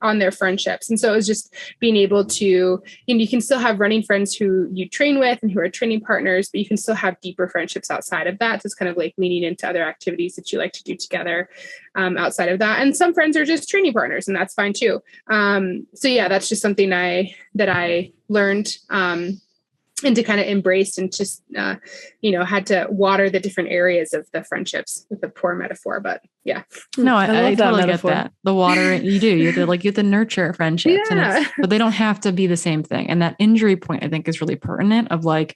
their friendships. And so it was just being able to, you can still have running friends who you train with and who are training partners, but you can still have deeper friendships outside of that. So it's kind of like leaning into other activities that you like to do together outside of that. And some friends are just training partners, and that's fine too. So yeah, that's just something that I learned, and to kind of embrace, and just, had to water the different areas of the friendships, with a poor metaphor, but yeah. No, I totally get that. The water, you have to nurture friendships, but they don't have to be the same thing. And that injury point, I think, is really pertinent, of like,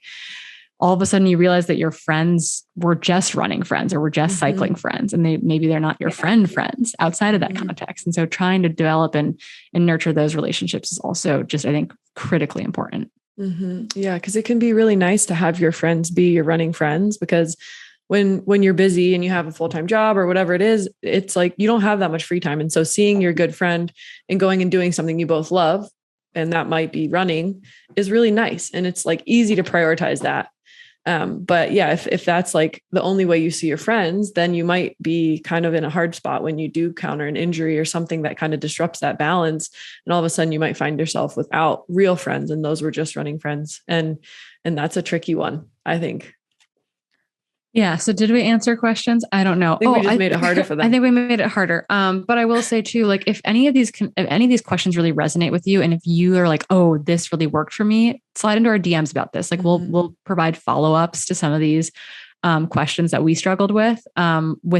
all of a sudden you realize that your friends were just running friends, or were just cycling friends, and maybe they're not your friends outside of that context. And so trying to develop and nurture those relationships is also just, I think, critically important. Mm-hmm. Yeah. Cause it can be really nice to have your friends be your running friends, because when you're busy and you have a full-time job or whatever it is, it's like, you don't have that much free time. And so seeing your good friend and going and doing something you both love, and that might be running, is really nice. And it's like easy to prioritize that. But yeah, if that's like the only way you see your friends, then you might be kind of in a hard spot when you do counter an injury or something that kind of disrupts that balance. And all of a sudden you might find yourself without real friends, and those were just running friends. And that's a tricky one, I think. Yeah. So did we answer questions? I don't know. I think we just made it harder for them. I think we made it harder. But I will say too, like, if any of these questions really resonate with you, and if you are like, oh, this really worked for me, slide into our DMs about this. Like, we'll provide follow-ups to some of these questions that we struggled with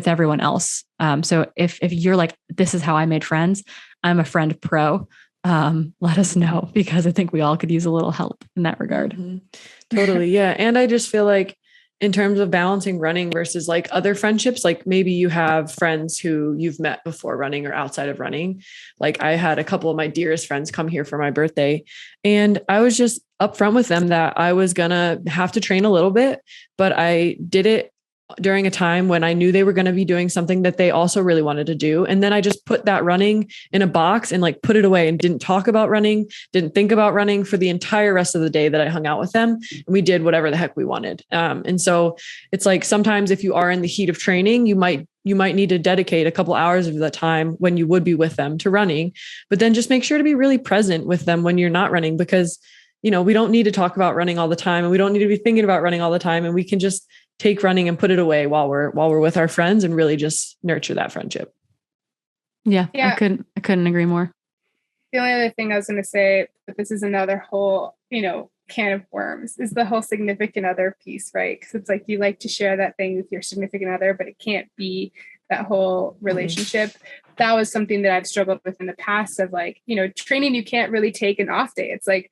everyone else. So if you're like, this is how I made friends, I'm a friend pro, let us know, because I think we all could use a little help in that regard. Totally. Yeah. And I just feel like, in terms of balancing running versus like other friendships, like maybe you have friends who you've met before running or outside of running. Like, I had a couple of my dearest friends come here for my birthday, and I was just upfront with them that I was going to have to train a little bit, but I did it during a time when I knew they were going to be doing something that they also really wanted to do. And then I just put that running in a box and like put it away, and didn't talk about running, didn't think about running for the entire rest of the day that I hung out with them. And we did whatever the heck we wanted. And so it's like, sometimes if you are in the heat of training, you might need to dedicate a couple hours of the time when you would be with them to running, but then just make sure to be really present with them when you're not running, because, we don't need to talk about running all the time, and we don't need to be thinking about running all the time. And we can just take running and put it away while we're with our friends, and really just nurture that friendship. Yeah. I couldn't agree more. The only other thing I was going to say, but this is another whole, can of worms, is the whole significant other piece, right? Because it's like, you like to share that thing with your significant other, but it can't be that whole relationship. That was something that I've struggled with in the past, of like, training, you can't really take an off day. It's like,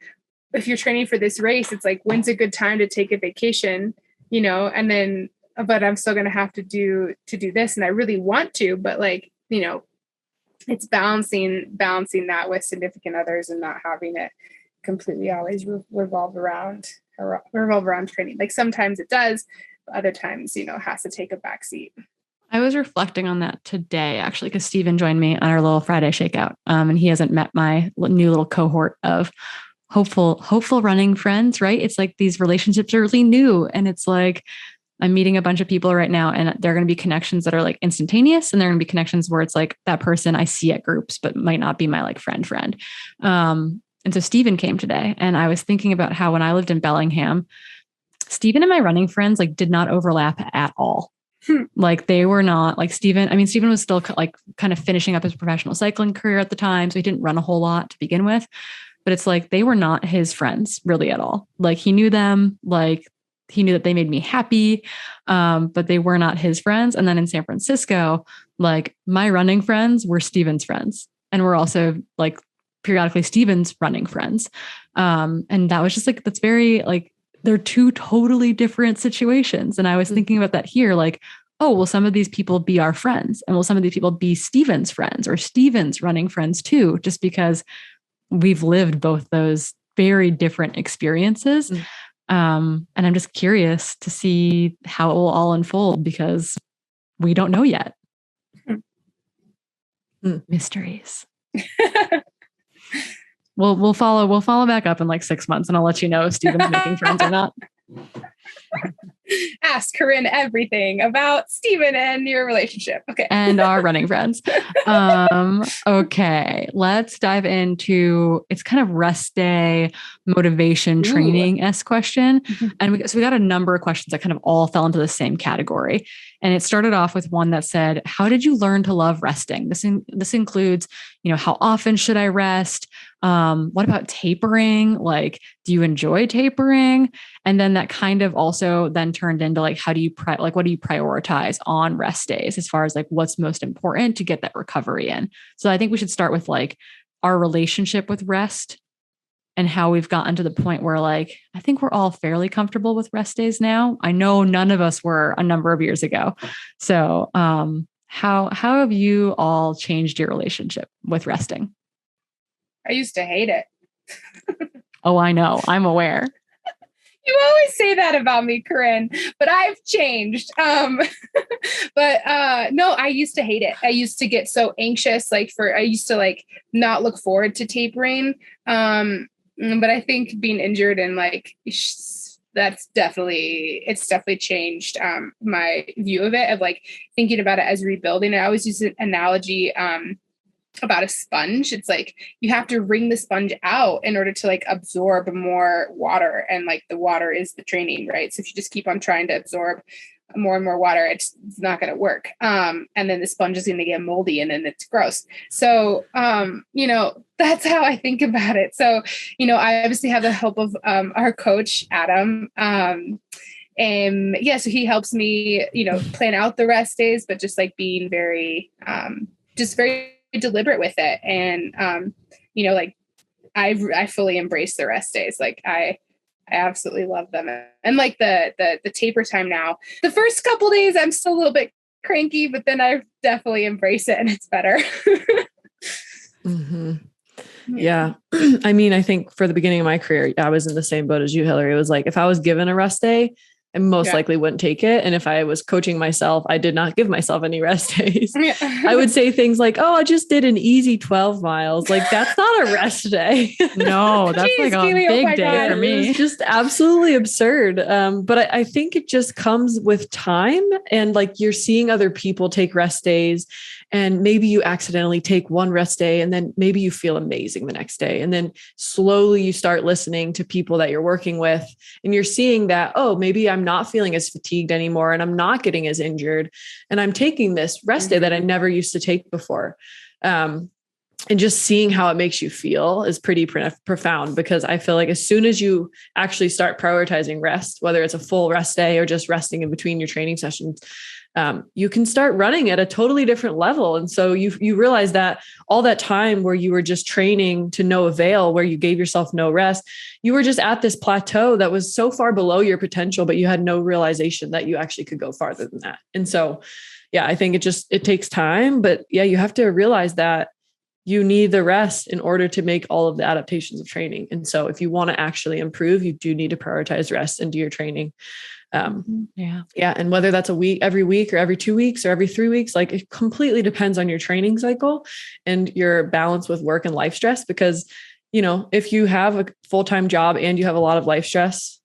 if you're training for this race, it's like, when's a good time to take a vacation? And then, but I'm still going to have to do this. And I really want to, but like, it's balancing that with significant others, and not having it completely always revolve around training. Like, sometimes it does, but other times, has to take a back seat. I was reflecting on that today, actually, because Steven joined me on our little Friday shakeout. And he hasn't met my new little cohort of hopeful running friends, right? It's like, these relationships are really new, and it's like, I'm meeting a bunch of people right now, and there are going to be connections that are like instantaneous, and there are going to be connections where it's like, that person I see at groups, but might not be my like friend. And so Steven came today, and I was thinking about how when I lived in Bellingham, Steven and my running friends like did not overlap at all. Like, they were not like Steven. I mean, Steven was still like kind of finishing up his professional cycling career at the time, so he didn't run a whole lot to begin with. But it's like, they were not his friends really at all. Like, he knew them, like he knew that they made me happy, but they were not his friends. And then in San Francisco, like, my running friends were Steven's friends, and we're also like periodically Steven's running friends. And that was just like, that's very like, they're two totally different situations. And I was thinking about that here, like, oh, will some of these people be our friends? And will some of these people be Steven's friends or Steven's running friends too? Just because we've lived both those very different experiences. And I'm just curious to see how it will all unfold because we don't know yet. Mysteries. We'll follow back up in like 6 months and I'll let you know if Steven's making friends or not. Ask Corrine everything about Steven and your relationship. Okay. And our running friends. Okay. Let's dive into, it's kind of rest day motivation training-esque question. And we got a number of questions that kind of all fell into the same category. And it started off with one that said, how did you learn to love resting? This includes, how often should I rest? What about tapering? Like, do you enjoy tapering? And then that kind of also then turned into like, what do you prioritize on rest days as far as like what's most important to get that recovery in? So I think we should start with like our relationship with rest and how we've gotten to the point where like, I think we're all fairly comfortable with rest days now. I know none of us were a number of years ago. So, how have you all changed your relationship with resting? I used to hate it. Oh, I know. I'm aware. You always say that about me, Corrine, but I've changed. No, I used to hate it. I used to get so anxious, I used to like not look forward to tapering. But I think being injured and like, it's definitely changed my view of it, of like thinking about it as rebuilding. I always use an analogy about a sponge. It's like you have to wring the sponge out in order to like absorb more water, and like the water is the training, right? So if you just keep on trying to absorb more and more water, it's not going to work. And then the sponge is going to get moldy and then it's gross. So, that's how I think about it. So, I obviously have the help of our coach, Adam. So he helps me, plan out the rest days, but just like being very deliberate with it. And, I fully embrace the rest days. Like I absolutely love them. And like the taper time now, the first couple days, I'm still a little bit cranky, but then I definitely embrace it and it's better. Yeah. I mean, I think for the beginning of my career, I was in the same boat as you, Hillary. It was like, if I was given a rest day, I most likely wouldn't take it. And if I was coaching myself, I did not give myself any rest days. I would say things like, oh, I just did an easy 12 miles. Like that's not a rest day. No, that's like a Keely, big day for me. It's just absolutely absurd. But I think it just comes with time, and like you're seeing other people take rest days, and maybe you accidentally take one rest day and then maybe you feel amazing the next day. And then slowly you start listening to people that you're working with, and you're seeing that, oh, maybe I'm not feeling as fatigued anymore and I'm not getting as injured. And I'm taking this rest day that I never used to take before. And just seeing how it makes you feel is pretty profound, because I feel like as soon as you actually start prioritizing rest, whether it's a full rest day or just resting in between your training sessions, you can start running at a totally different level. And so you realize that all that time where you were just training to no avail, where you gave yourself no rest, you were just at this plateau that was so far below your potential, but you had no realization that you actually could go farther than that. And so, yeah, I think it takes time, but yeah, you have to realize that you need the rest in order to make all of the adaptations of training. And so if you want to actually improve, you do need to prioritize rest into your training. And whether that's every week or every 2 weeks or every 3 weeks, like it completely depends on your training cycle and your balance with work and life stress. Because, if you have a full-time job and you have a lot of life stress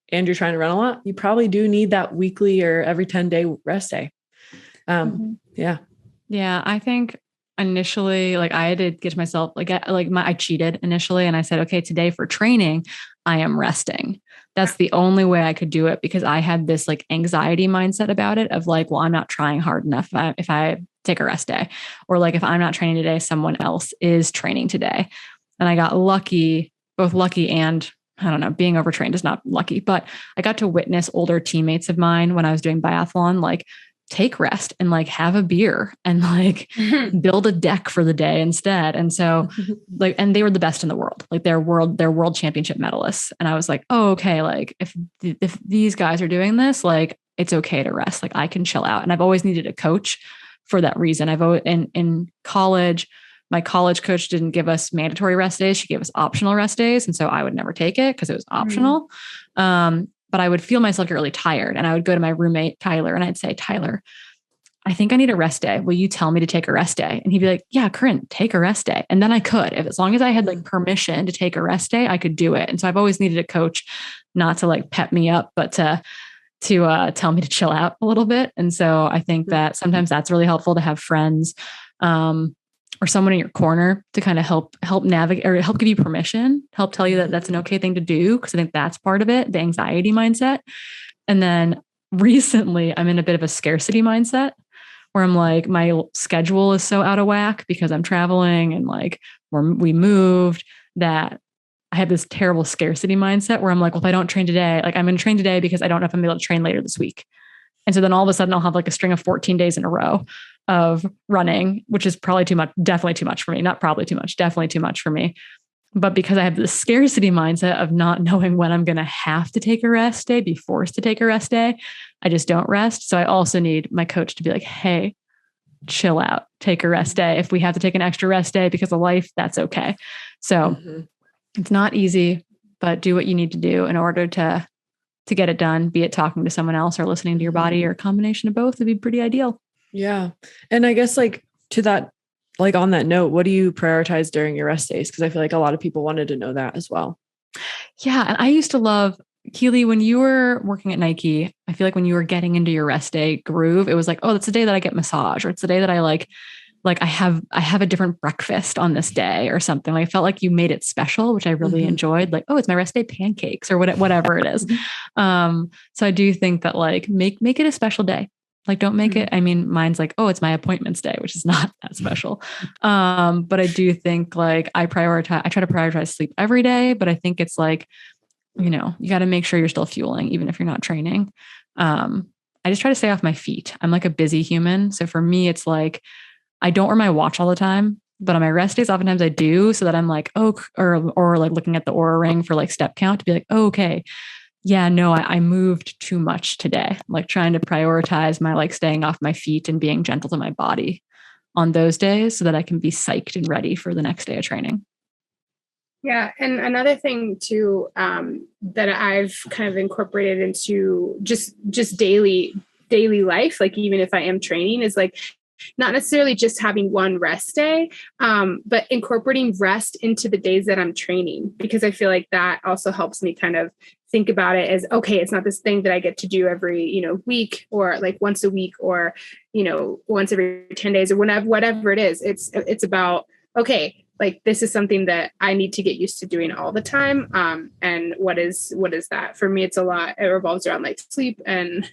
and you're trying to run a lot, you probably do need that weekly or every 10-day rest day. Yeah. I think initially, like I did get to myself, I cheated initially and I said, okay, today for training, I am resting. That's the only way I could do it, because I had this like anxiety mindset about it of like, well, I'm not trying hard enough if I take a rest day, or like, if I'm not training today, someone else is training today. And I got lucky, both lucky and I don't know, being overtrained is not lucky, but I got to witness older teammates of mine when I was doing biathlon, like take rest and like have a beer and like build a deck for the day instead. And so and they were the best in the world, like they're world championship medalists. And I was like, oh, okay. Like if these guys are doing this, like it's okay to rest. Like I can chill out. And I've always needed a coach for that reason. I've always, in college, my college coach didn't give us mandatory rest days. She gave us optional rest days. And so I would never take it because it was optional. But I would feel myself get really tired. And I would go to my roommate, Tyler, and I'd say, Tyler, I think I need a rest day. Will you tell me to take a rest day? And he'd be like, yeah, Corrine, take a rest day. And then I could, if as long as I had like permission to take a rest day, I could do it. And so I've always needed a coach, not to like pep me up, but to tell me to chill out a little bit. And so I think that sometimes that's really helpful to have friends, or someone in your corner to kind of help navigate or help give you permission, help tell you that that's an okay thing to do. Cause I think that's part of it, the anxiety mindset. And then recently I'm in a bit of a scarcity mindset where I'm like, my schedule is so out of whack because I'm traveling and like we moved, that I have this terrible scarcity mindset where I'm like, well, if I don't train today, like I'm going to train today because I don't know if I'm able to train later this week. And so then all of a sudden I'll have like a string of 14 days in a row of running, which is probably too much, definitely too much for me. Not probably too much, definitely too much for me. But because I have this scarcity mindset of not knowing when I'm going to have to take a rest day, be forced to take a rest day, I just don't rest. So I also need my coach to be like, hey, chill out, take a rest day. If we have to take an extra rest day because of life, that's okay. So it's not easy, but do what you need to do in order to get it done, be it talking to someone else or listening to your body or a combination of both would be pretty ideal. Yeah. And I guess like to that, like on that note, what do you prioritize during your rest days? Because I feel like a lot of people wanted to know that as well. Yeah. And I used to love, Keely, when you were working at Nike, I feel like when you were getting into your rest day groove, it was like, oh, that's the day that I get massage, or it's the day that I like I have a different breakfast on this day or something. Like I felt like you made it special, which I really enjoyed. Like, oh, it's my rest day pancakes or whatever it is. So I do think that like make it a special day. Like don't make it. I mean, mine's like, oh, it's my appointments day, which is not that special. But I do think like I try to prioritize sleep every day, but I think it's like, you know, you got to make sure you're still fueling, even if you're not training. I just try to stay off my feet. I'm like a busy human. So for me, it's like, I don't wear my watch all the time, but on my rest days, oftentimes I do, so that I'm like, oh, or like looking at the Oura ring for like step count to be like, oh, okay. Yeah, no, I moved too much today. I'm like trying to prioritize my like staying off my feet and being gentle to my body on those days so that I can be psyched and ready for the next day of training. Yeah. And another thing too, that I've kind of incorporated into just daily life, like even if I am training, is like not necessarily just having one rest day, but incorporating rest into the days that I'm training, because I feel like that also helps me kind of think about it as, okay, it's not this thing that I get to do every, week or like once a week or, once every 10 days or whatever it is. It's about, okay, like this is something that I need to get used to doing all the time. And what is that? For me, it's a lot. It revolves around like sleep and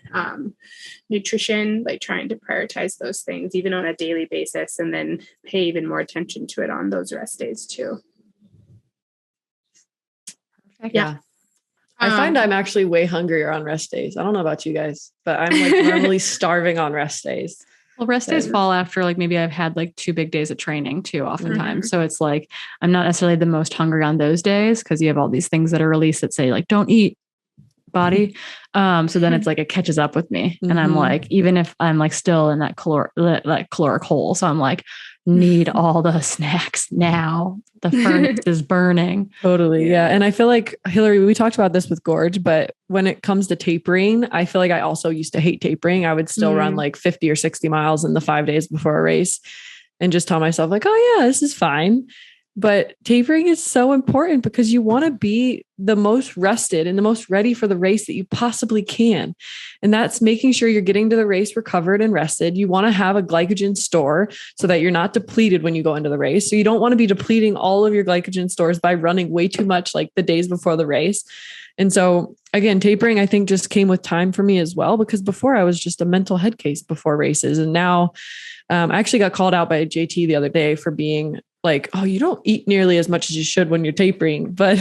nutrition, like trying to prioritize those things even on a daily basis, and then pay even more attention to it on those rest days too. Perfect. Yeah. I find I'm actually way hungrier on rest days. I don't know about you guys, but I'm like normally starving on rest days. Well, rest days fall after like maybe I've had like 2 big days of training too, oftentimes. So it's like I'm not necessarily the most hungry on those days because you have all these things that are released that say like don't eat, body. So then it's like it catches up with me, and I'm like, even if I'm like still in that caloric hole, so I'm like need all the snacks now. The furnace is burning. Totally. Yeah. And I feel like, Hillary, we talked about this with Gorge, but when it comes to tapering, I feel like I also used to hate tapering. I would still run like 50 or 60 miles in the 5 days before a race and just tell myself like, oh yeah, this is fine. But tapering is so important because you want to be the most rested and the most ready for the race that you possibly can. And that's making sure you're getting to the race recovered and rested. You want to have a glycogen store so that you're not depleted when you go into the race. So you don't want to be depleting all of your glycogen stores by running way too much like the days before the race. And so again, tapering, I think just came with time for me as well, because before I was just a mental head case before races. And now I actually got called out by JT the other day for being like, oh, you don't eat nearly as much as you should when you're tapering. But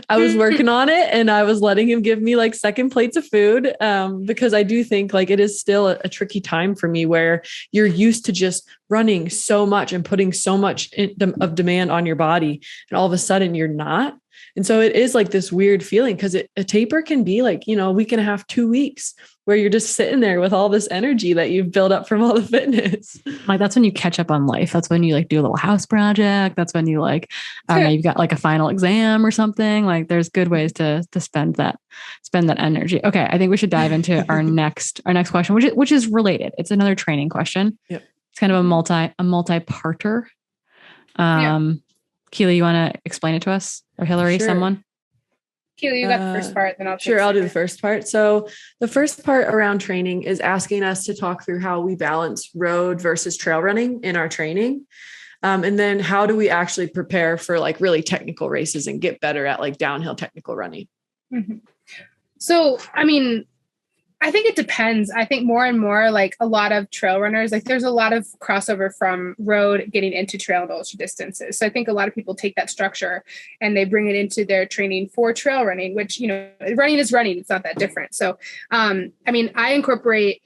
I was working on it, and I was letting him give me like second plates of food, because I do think like it is still a tricky time for me where you're used to just running so much and putting so much of demand on your body. And all of a sudden you're not. And so it is like this weird feeling because a taper can be like, a week and a half, 2 weeks where you're just sitting there with all this energy that you've built up from all the fitness. Like that's when you catch up on life. That's when you like do a little house project. That's when you like, I don't know, you've got like a final exam or something. Like there's good ways to spend that energy. Okay. I think we should dive into our next question, which is related. It's another training question. Yep. It's kind of a multi-parter. Keely, you want to explain it to us, or Hillary, sure. Someone? Keely, you got the first part, then I'll do the first part. So the first part around training is asking us to talk through how we balance road versus trail running in our training. And then how do we actually prepare for like really technical races and get better at like downhill technical running? Mm-hmm. So, I mean, I think it depends. I think more and more like a lot of trail runners, like there's a lot of crossover from road getting into trail and ultra distances. So I think a lot of people take that structure and they bring it into their training for trail running, which, running is running. It's not that different. So, I incorporate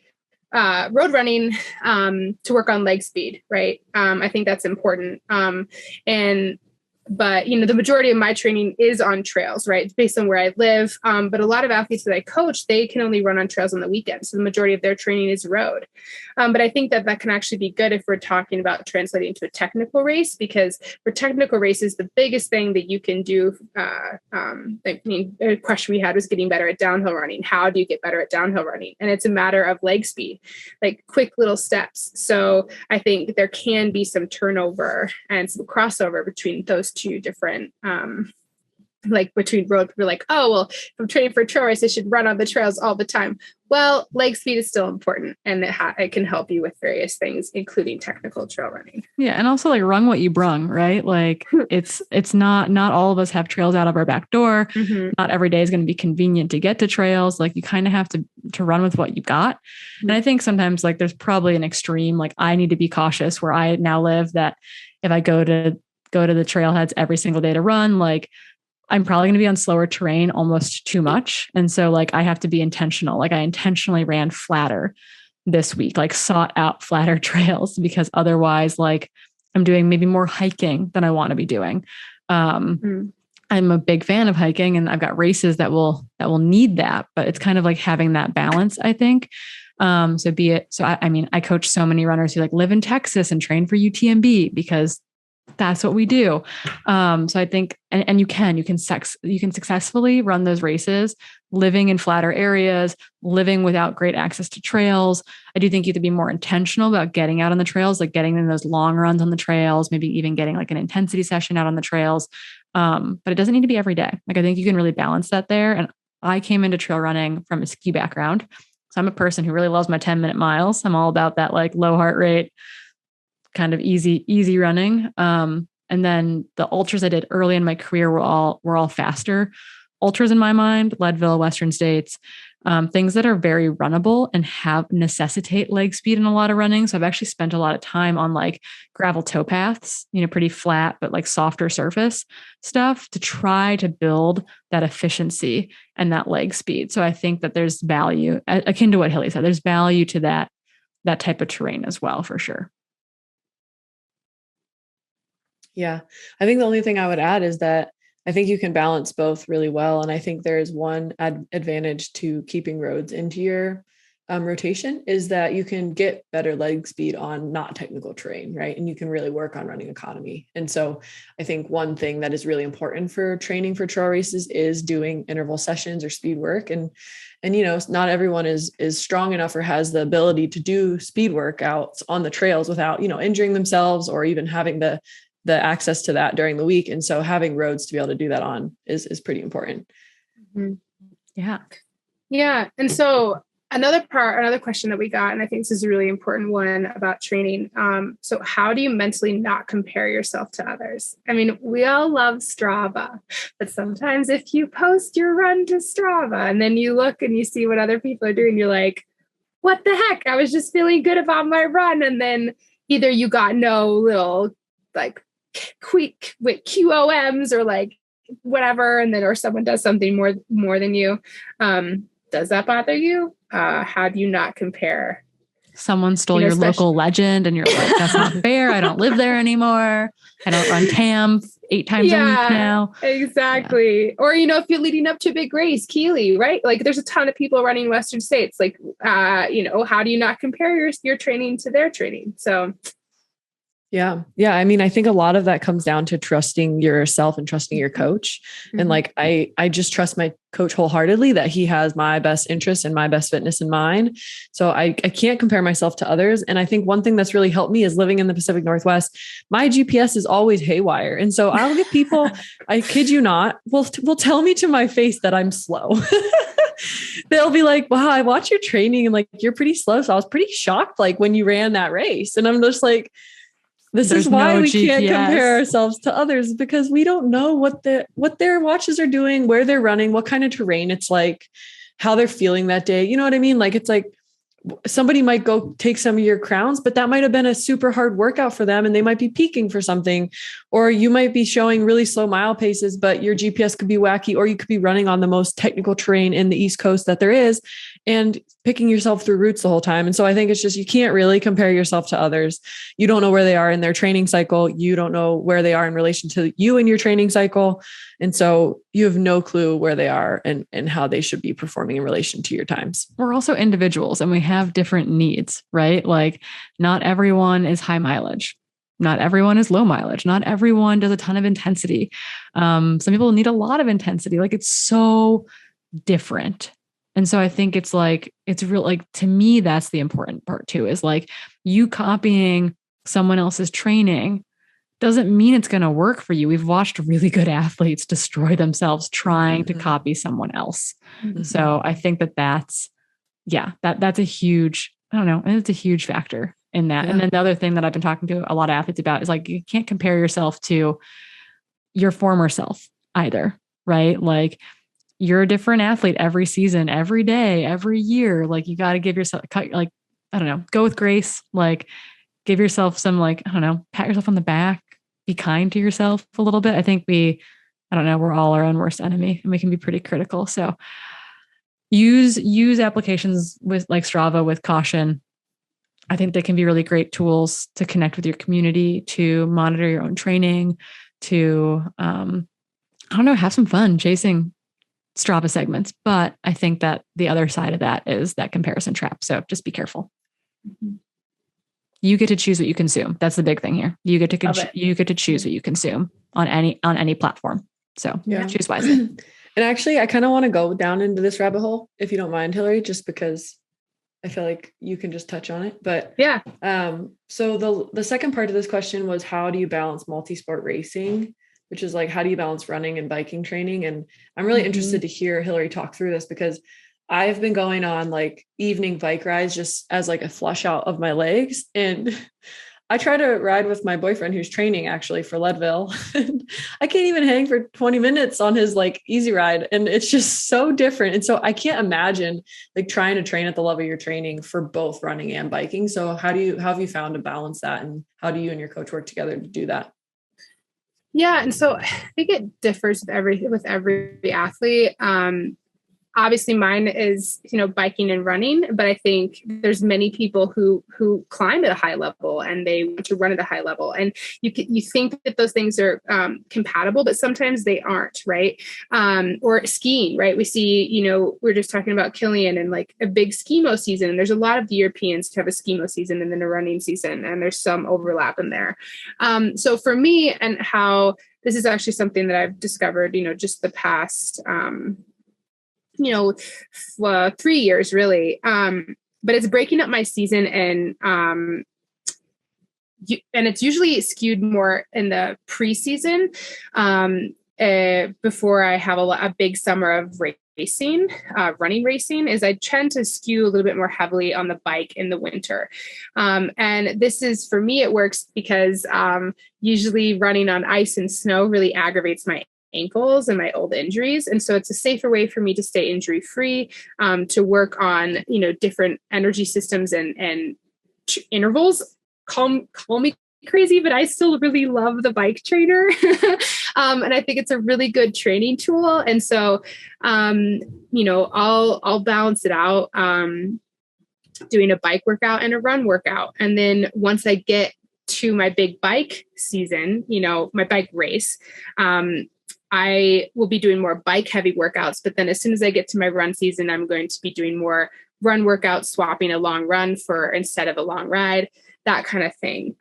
road running to work on leg speed, right? I think that's important. But the majority of my training is on trails, right? It's based on where I live. But a lot of athletes that I coach, they can only run on trails on the weekends. So the majority of their training is road. But I think that can actually be good if we're talking about translating to a technical race, because for technical races, the biggest thing that you can do, a question we had was getting better at downhill running. How do you get better at downhill running? And it's a matter of leg speed, like quick little steps. So I think there can be some turnover and some crossover between those two different, between road, we're like, oh, well, if I'm training for a trail race, I should run on the trails all the time. Well, leg speed is still important, and it can help you with various things, including technical trail running. Yeah. And also like run what you brung, right? Like it's not all of us have trails out of our back door. Mm-hmm. Not every day is going to be convenient to get to trails. Like you kind of have to run with what you got. Mm-hmm. And I think sometimes like there's probably an extreme, like I need to be cautious where I now live, that if I go to the trailheads every single day to run, like I'm probably going to be on slower terrain almost too much. And so like I have to be intentional. Like I intentionally ran flatter this week, like sought out flatter trails, because otherwise like I'm doing maybe more hiking than I want to be doing. I'm a big fan of hiking, and I've got races that will need that, but it's kind of like having that balance, I think. I coach so many runners who like live in Texas and train for UTMB because that's what we do. So I think, and you can successfully run those races, living in flatter areas, living without great access to trails. I do think you have to be more intentional about getting out on the trails, like getting in those long runs on the trails, maybe even getting like an intensity session out on the trails. But it doesn't need to be every day. Like I think you can really balance that there. And I came into trail running from a ski background. So I'm a person who really loves my 10-minute miles. I'm all about that like low heart rate, kind of easy running. And then the ultras I did early in my career were all faster ultras in my mind, Leadville, Western States, things that are very runnable and necessitate leg speed in a lot of running. So I've actually spent a lot of time on like gravel towpaths, pretty flat, but like softer surface stuff to try to build that efficiency and that leg speed. So I think that there's value akin to what Hilly said. There's value to that type of terrain as well, for sure. Yeah. I think the only thing I would add is that I think you can balance both really well. And I think there is one advantage to keeping roads into your rotation is that you can get better leg speed on not technical terrain, right? And you can really work on running economy. And so I think one thing that is really important for training for trail races is doing interval sessions or speed work. And not everyone is strong enough or has the ability to do speed workouts on the trails without, injuring themselves or even having the access to that during the week. And so having roads to be able to do that on is pretty important. Mm-hmm. Yeah. Yeah. And so another question that we got, and I think this is a really important one about training. So how do you mentally not compare yourself to others? I mean, we all love Strava, but sometimes if you post your run to Strava and then you look and you see what other people are doing, you're like, what the heck? I was just feeling good about my run. And then either you got no little like quick with QOMs or like whatever, and then or someone does something more than you. Does that bother you? How do you not compare? someone stole your local legend and you're like, that's not fair. I don't live there anymore. I don't run TAM 8 times a week now. Exactly. Yeah. Or, if you're leading up to a big race, Keely, right? Like there's a ton of people running Western states. Like, how do you not compare your training to their training? So yeah. Yeah. I mean, I think a lot of that comes down to trusting yourself and trusting your coach. Mm-hmm. And like, I just trust my coach wholeheartedly that he has my best interest and my best fitness in mind. So I can't compare myself to others. And I think one thing that's really helped me is living in the Pacific Northwest. My GPS is always haywire. And so I'll get people, I kid you not, will tell me to my face that I'm slow. They'll be like, wow, I watch your training and like, you're pretty slow. So I was pretty shocked, like when you ran that race. And I'm just like, this is why we can't compare ourselves to others, because we don't know what their watches are doing, where they're running, what kind of terrain it's like, how they're feeling that day. You know what I mean? Like, it's like somebody might go take some of your crowns, but that might've been a super hard workout for them and they might be peaking for something, or you might be showing really slow mile paces, but your GPS could be wacky, or you could be running on the most technical terrain in the East Coast that there is and picking yourself through routes the whole time. And so I think it's just, you can't really compare yourself to others. You don't know where they are in their training cycle. You don't know where they are in relation to you in your training cycle. And so you have no clue where they are and how they should be performing in relation to your times. We're also individuals and we have different needs, right? Like not everyone is high mileage. Not everyone is low mileage. Not everyone does a ton of intensity. Some people need a lot of intensity. Like it's so different. And so I think it's real, like, to me, that's the important part too, is like you copying someone else's training doesn't mean it's going to work for you. We've watched really good athletes destroy themselves trying to copy someone else. Mm-hmm. So I think that's a huge, I don't know. And it's a huge factor in that. Yeah. And then the other thing that I've been talking to a lot of athletes about is like, you can't compare yourself to your former self either, right? Like you're a different athlete every season, every day, every year. Like you got to give yourself, like, I don't know, go with grace, like give yourself some, like, I don't know, pat yourself on the back, be kind to yourself a little bit. I think we're all our own worst enemy and we can be pretty critical. So use applications with like Strava with caution. I think they can be really great tools to connect with your community, to monitor your own training, to, have some fun chasing Strava segments. But I think that the other side of that is that comparison trap. So just be careful. Mm-hmm. You get to choose what you consume. That's the big thing here. You get to choose what you consume on any platform. So choose wisely. And actually, I kind of want to go down into this rabbit hole, if you don't mind, Hillary, just because I feel like you can just touch on it. But yeah. So the second part of this question was, how do you balance multi-sport racing, which is like, how do you balance running and biking training? And I'm really interested to hear Hillary talk through this, because I've been going on like evening bike rides just as like a flush out of my legs. And I try to ride with my boyfriend who's training actually for Leadville. I can't even hang for 20 minutes on his like easy ride. And it's just so different. And so I can't imagine like trying to train at the level you're training for both running and biking. So how have you found to balance that? And how do you and your coach work together to do that? Yeah. And so I think it differs with every athlete. Obviously mine is, biking and running, but I think there's many people who climb at a high level and they want to run at a high level. And you think that those things are compatible, but sometimes they aren't, right? Or skiing, right? We see, we're just talking about Killian and like a big skimo season. And there's a lot of the Europeans to have a skimo season and then a running season. And there's some overlap in there. So for me, and how this is actually something that I've discovered, just the past, 3 years really. But it's breaking up my season and it's usually skewed more in the preseason, before I have a big summer of racing, running racing, is I tend to skew a little bit more heavily on the bike in the winter. And this is, for me, it works because usually running on ice and snow really aggravates my ankles and my old injuries. And so it's a safer way for me to stay injury free, to work on, different energy systems and intervals. Call me crazy, but I still really love the bike trainer. And I think it's a really good training tool. And so, I'll balance it out. doing a bike workout and a run workout. And then once I get to my big bike season, my bike race, I will be doing more bike heavy workouts. But then as soon as I get to my run season, I'm going to be doing more run workouts, swapping a long run for instead of a long ride, that kind of thing.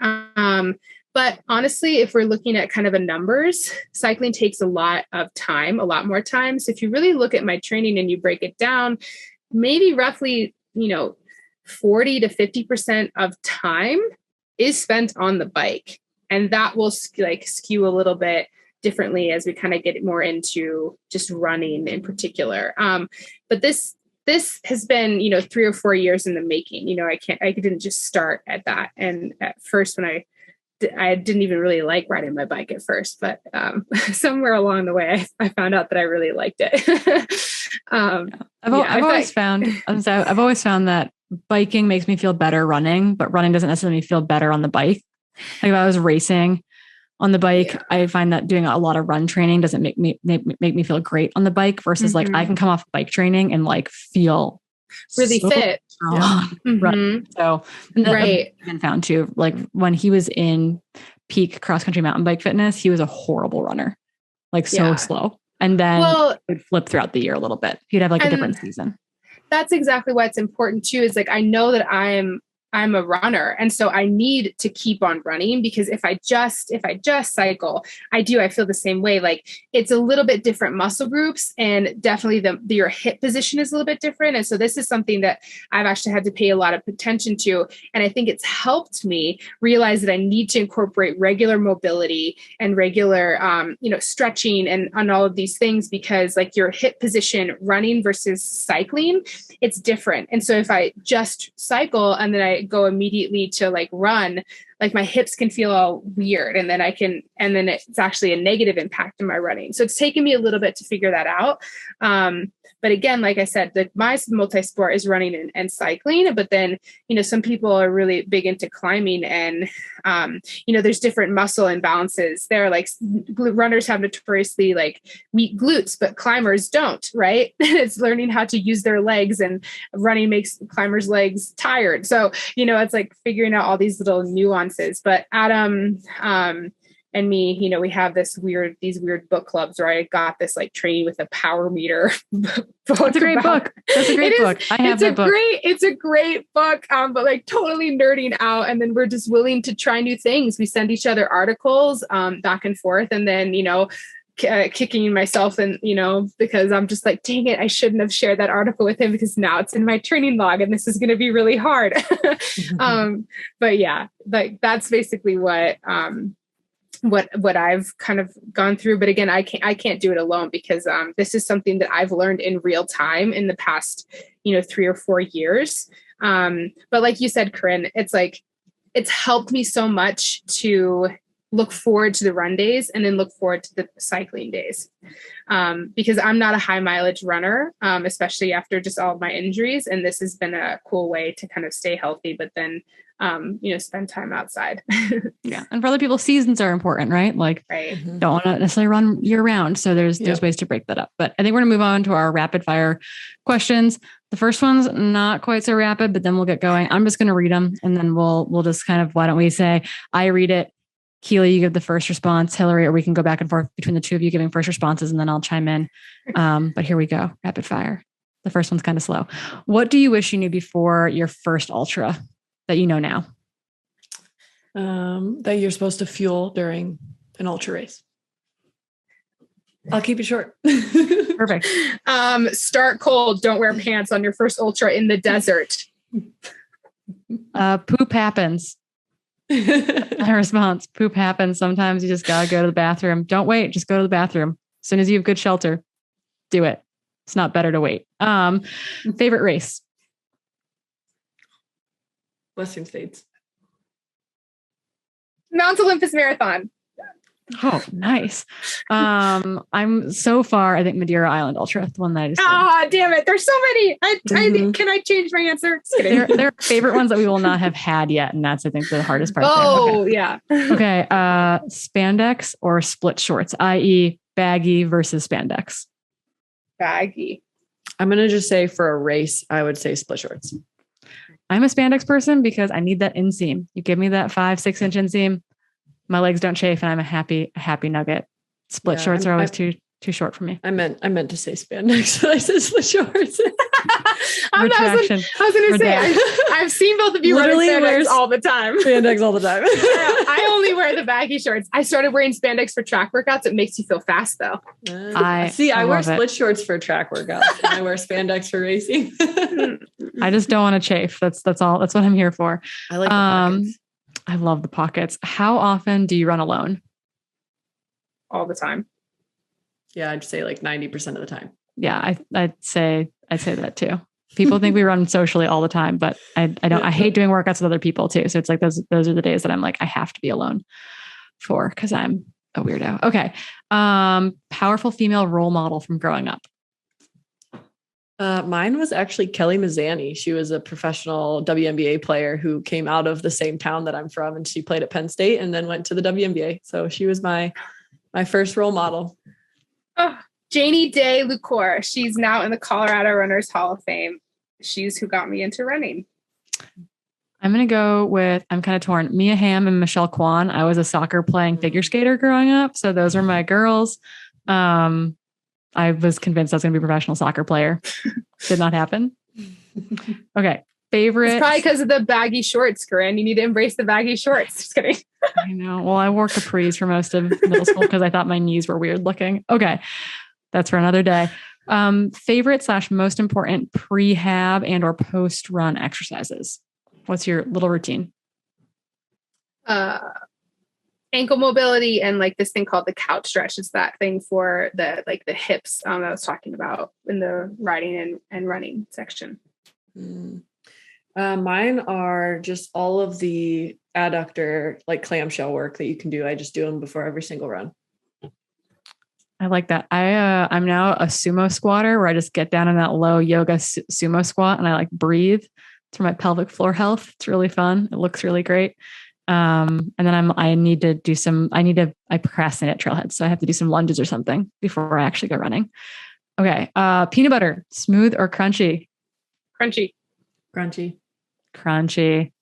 But honestly, if we're looking at kind of a numbers, cycling takes a lot of time, a lot more time. So if you really look at my training and you break it down, maybe roughly, 40 to 50% of time is spent on the bike. And that will skew a little bit differently as we kind of get more into just running in particular. But this has been, 3 or 4 years in the making. I didn't just start at that. And at first when I didn't even really like riding my bike at first, but somewhere along the way, I found out that I really liked it. I've always found that biking makes me feel better running, but running doesn't necessarily make me feel better on the bike. Like if I was racing on the bike, I find that doing a lot of run training doesn't make me feel great on the bike versus like I can come off bike training and like feel really fit. Right. So right. I've been found too, like when he was in peak cross country mountain bike fitness, he was a horrible runner, like so slow. And then it would flip throughout the year a little bit. He'd have like a different season. That's exactly why it's important too, is like, I know that I'm a runner. And so I need to keep on running because if I just cycle, I feel the same way. Like it's a little bit different muscle groups and definitely your hip position is a little bit different. And so this is something that I've actually had to pay a lot of attention to. And I think it's helped me realize that I need to incorporate regular mobility and regular, stretching and all of these things because like your hip position running versus cycling, it's different. And so if I just cycle and then I go immediately to like run, like my hips can feel all weird and then it's actually a negative impact in my running. So it's taken me a little bit to figure that out. But again, like I said, my multi-sport is running and cycling, but then, some people are really big into climbing and, there's different muscle imbalances there. Like runners have notoriously like weak glutes, but climbers don't, right? It's learning how to use their legs and running makes climbers' legs tired. So, it's like figuring out all these little nuances, but Adam, and me, we have these weird book clubs where I got this like training with a power meter book. That's a great book. That's a great book. I have that book. It's a great book, but like totally nerding out. And then we're just willing to try new things. We send each other articles back and forth. And then, kicking myself and, because I'm just like, dang it, I shouldn't have shared that article with him because now it's in my training log and this is going to be really hard. But yeah, like that's basically what I've kind of gone through. But again, I can't do it alone because this is something that I've learned in real time in the past, 3 or 4 years. But like you said, Corrine, it's like, it's helped me so much to look forward to the run days and then look forward to the cycling days. Because I'm not a high mileage runner, especially after just all of my injuries. And this has been a cool way to kind of stay healthy, but then, spend time outside. Yeah. And for other people, seasons are important, right? Like right. Don't want to necessarily run year round. So there's ways to break that up, but I think we're going to move on to our rapid fire questions. The first one's not quite so rapid, but then we'll get going. I'm just going to read them and then we'll just kind of, why don't we say, I read it, Keely, you give the first response, Hillary, or we can go back and forth between the two of you giving first responses and then I'll chime in. But here we go. Rapid fire. The first one's kind of slow. What do you wish you knew before your first ultra that you know now? That you're supposed to fuel during an ultra race. I'll keep it short. Perfect. Start cold. Don't wear pants on your first ultra in the desert. Poop happens. My response, poop happens. Sometimes you just got to go to the bathroom. Don't wait. Just go to the bathroom. As soon as you have good shelter, do it. It's not better to wait. Favorite race? Western States. Mount Olympus Marathon. Oh, nice. I'm so far, I think Madeira Island Ultra, the one that I just did. Damn it. There's so many. Can I change my answer? There are favorite ones that we will not have had yet. And that's, I think, the hardest part. Oh, okay. Yeah. Okay. Spandex or split shorts, i.e. baggy versus spandex? Baggy. I'm going to just say for a race, I would say split shorts. I'm a spandex person because I need that inseam. You give me that 5-6 inch inseam, my legs don't chafe, and I'm a happy nugget. Split shorts are always too short for me. I meant to say spandex, but I said split shorts. I was going to say, I've seen both of you wearing spandex all the time. Spandex all the time. I only wear the baggy shorts. I started wearing spandex for track workouts. It makes you feel fast, though. I wear split shorts for track workouts, and I wear spandex for racing. I just don't want to chafe. That's all. That's what I'm here for. I like the pockets. I love the pockets. How often do you run alone? All the time. Yeah, I'd say like 90% of the time. Yeah, I'd say that too. People think we run socially all the time, but I don't. I hate doing workouts with other people too. So it's like those are the days that I'm like, I have to be alone for, because I'm a weirdo. Okay. Powerful female role model from growing up. Mine was actually Kelly Mazzani. She was a professional WNBA player who came out of the same town that I'm from, and she played at Penn State and then went to the WNBA. So she was my first role model. Oh, Janie Day Lucor. She's now in the Colorado Runners Hall of Fame. She's who got me into running. I'm going to go with, I'm kind of torn, Mia Hamm and Michelle Kwan. I was a soccer playing figure skater growing up. So those are my girls. I was convinced I was going to be a professional soccer player. Did not happen. Okay. Favorite. It's probably because of the baggy shorts, Corrine. You need to embrace the baggy shorts. Just kidding. I know. Well, I wore capris for most of middle school because I thought my knees were weird looking. Okay. That's for another day. Favorite / most important prehab and or post run exercises. What's your little routine? Ankle mobility and like this thing called the couch stretch. It's that thing for the hips I was talking about in the riding and running section. Mine are just all of the adductor, like clamshell work that you can do. I just do them before every single run. I like that. I'm now a sumo squatter where I just get down in that low yoga sumo squat and I like breathe. It's for my pelvic floor health. It's really fun. It looks really great. And then I procrastinate at trailheads. So I have to do some lunges or something before I actually go running. Okay. Peanut butter, smooth or crunchy? Crunchy.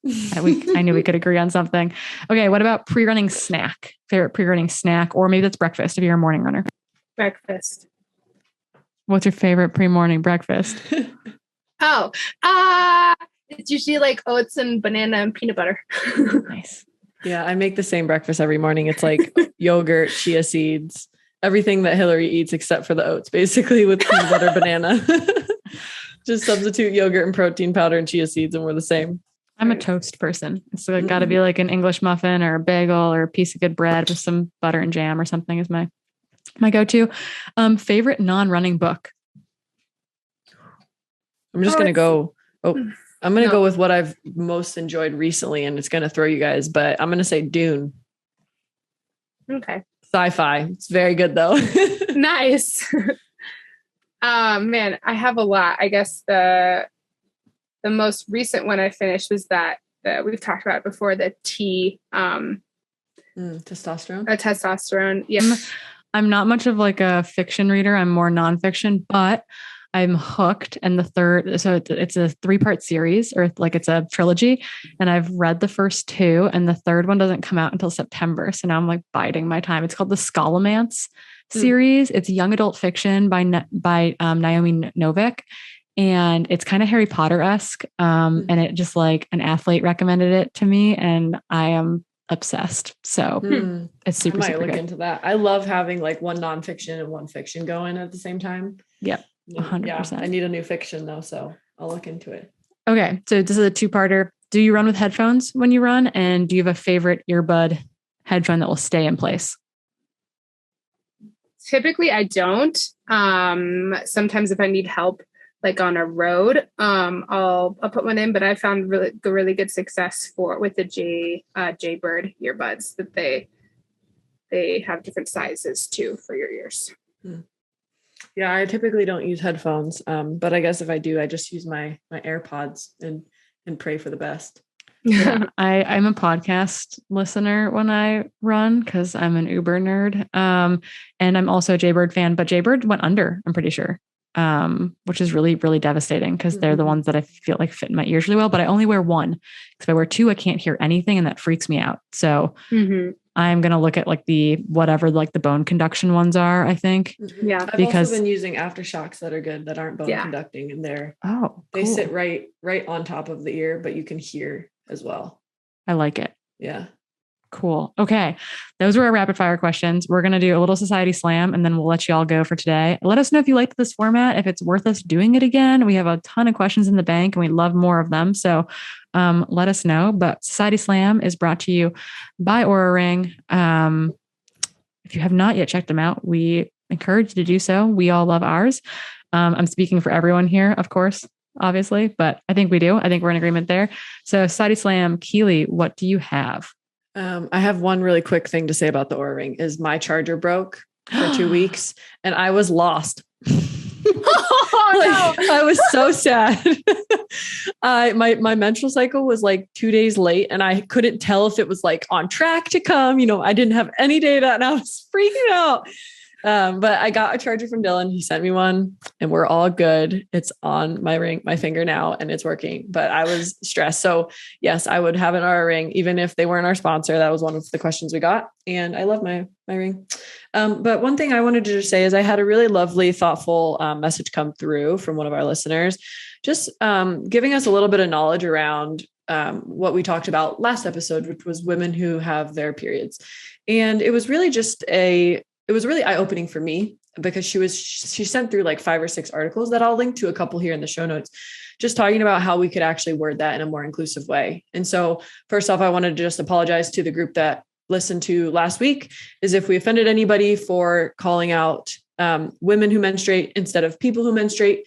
I knew we could agree on something. Okay. What about pre-running snack? Favorite pre-running snack, or maybe that's breakfast if you're a morning runner. Breakfast. What's your favorite pre-morning breakfast? It's usually like oats and banana and peanut butter. Nice. Yeah, I make the same breakfast every morning. It's like yogurt, chia seeds, everything that Hillary eats except for the oats, basically, with peanut butter, banana. Just substitute yogurt and protein powder and chia seeds, and we're the same. I'm a toast person. It's got to be like an English muffin or a bagel or a piece of good bread with some butter and jam or something is my go-to. Favorite non-running book. I'm just going to go. I'm going to go with what I've most enjoyed recently, and it's going to throw you guys, but I'm going to say Dune. Okay. Sci-fi. It's very good though. Nice. Man, I have a lot. I guess the most recent one I finished was that we've talked about before, the testosterone. Testosterone. Yeah. I'm not much of like a fiction reader. I'm more nonfiction, but I'm hooked. And the third, so it's a 3-part series, or like it's a trilogy. And I've read the first 2, and the third one doesn't come out until September. So now I'm like biding my time. It's called the Scholomance series. It's young adult fiction by Naomi Novik. And it's kind of Harry Potter-esque. And it just like an athlete recommended it to me, and I am obsessed. So it's super, I might super look good. into that. I love having like one nonfiction and one fiction going at the same time. Yep. 100%. Yeah, I need a new fiction though, so I'll look into it. Okay. So this is a 2-parter. Do you run with headphones when you run? And do you have a favorite earbud headphone that will stay in place? Typically I don't. Sometimes if I need help, like on a road, I'll put one in, but I found really good success with the Jaybird earbuds, that they have different sizes too for your ears. Yeah, I typically don't use headphones, but I guess if I do, I just use my AirPods and pray for the best. Yeah, I'm a podcast listener when I run because I'm an Uber nerd. And I'm also a Jaybird fan, but Jaybird went under, I'm pretty sure. which is really, really devastating because they're the ones that I feel like fit in my ears really well, but I only wear one because if I wear two, I can't hear anything and that freaks me out. So I'm going to look at like the, whatever, like the bone conduction ones are, I think. Yeah. I've also been using aftershocks that are good, that aren't bone conducting, and they sit right on top of the ear, but you can hear as well. I like it. Yeah. Cool. Okay. Those were our rapid fire questions. We're going to do a little society slam and then we'll let you all go for today. Let us know if you liked this format, if it's worth us doing it again. We have a ton of questions in the bank and we love more of them. So let us know. But Society Slam is brought to you by Oura Ring. If you have not yet checked them out, we encourage you to do so. We all love ours. I'm speaking for everyone here, of course, obviously, but I think we do. I think we're in agreement there. So Society Slam, Keely, what do you have? I have one really quick thing to say about the Oura Ring is my charger broke for 2 weeks and I was lost. Oh, no. I was so sad. My menstrual cycle was like 2 days late and I couldn't tell if it was like on track to come. I didn't have any data and I was freaking out. But I got a charger from Dylan. He sent me one and we're all good. It's on my finger now and it's working, but I was stressed. So yes, I would have an Oura Ring, even if they weren't our sponsor. That was one of the questions we got. And I love my ring. But one thing I wanted to just say is I had a really lovely, thoughtful message come through from one of our listeners, just giving us a little bit of knowledge around what we talked about last episode, which was women who have their periods. And it was really it was really eye-opening for me because she sent through like 5 or 6 articles that I'll link to a couple here in the show notes, just talking about how we could actually word that in a more inclusive way. And so first off, I wanted to just apologize to the group that listened to last week, is if we offended anybody for calling out women who menstruate instead of people who menstruate.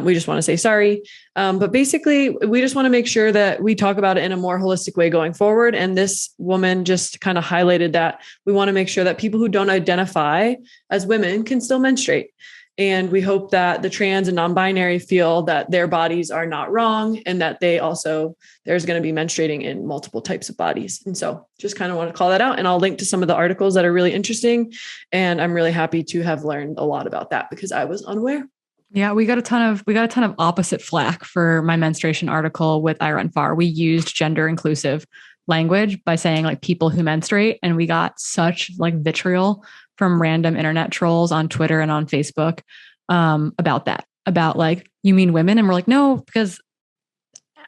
We just want to say sorry. But basically, we just want to make sure that we talk about it in a more holistic way going forward. And this woman just kind of highlighted that we want to make sure that people who don't identify as women can still menstruate. And we hope that the trans and non-binary feel that their bodies are not wrong and that there's going to be menstruating in multiple types of bodies. And so just kind of want to call that out. And I'll link to some of the articles that are really interesting. And I'm really happy to have learned a lot about that because I was unaware. Yeah, we got a ton of opposite flack for my menstruation article with I Run Far. We used gender inclusive language by saying like people who menstruate, and we got such like vitriol from random internet trolls on Twitter and on Facebook about that, about like, you mean women? And we're like, no, because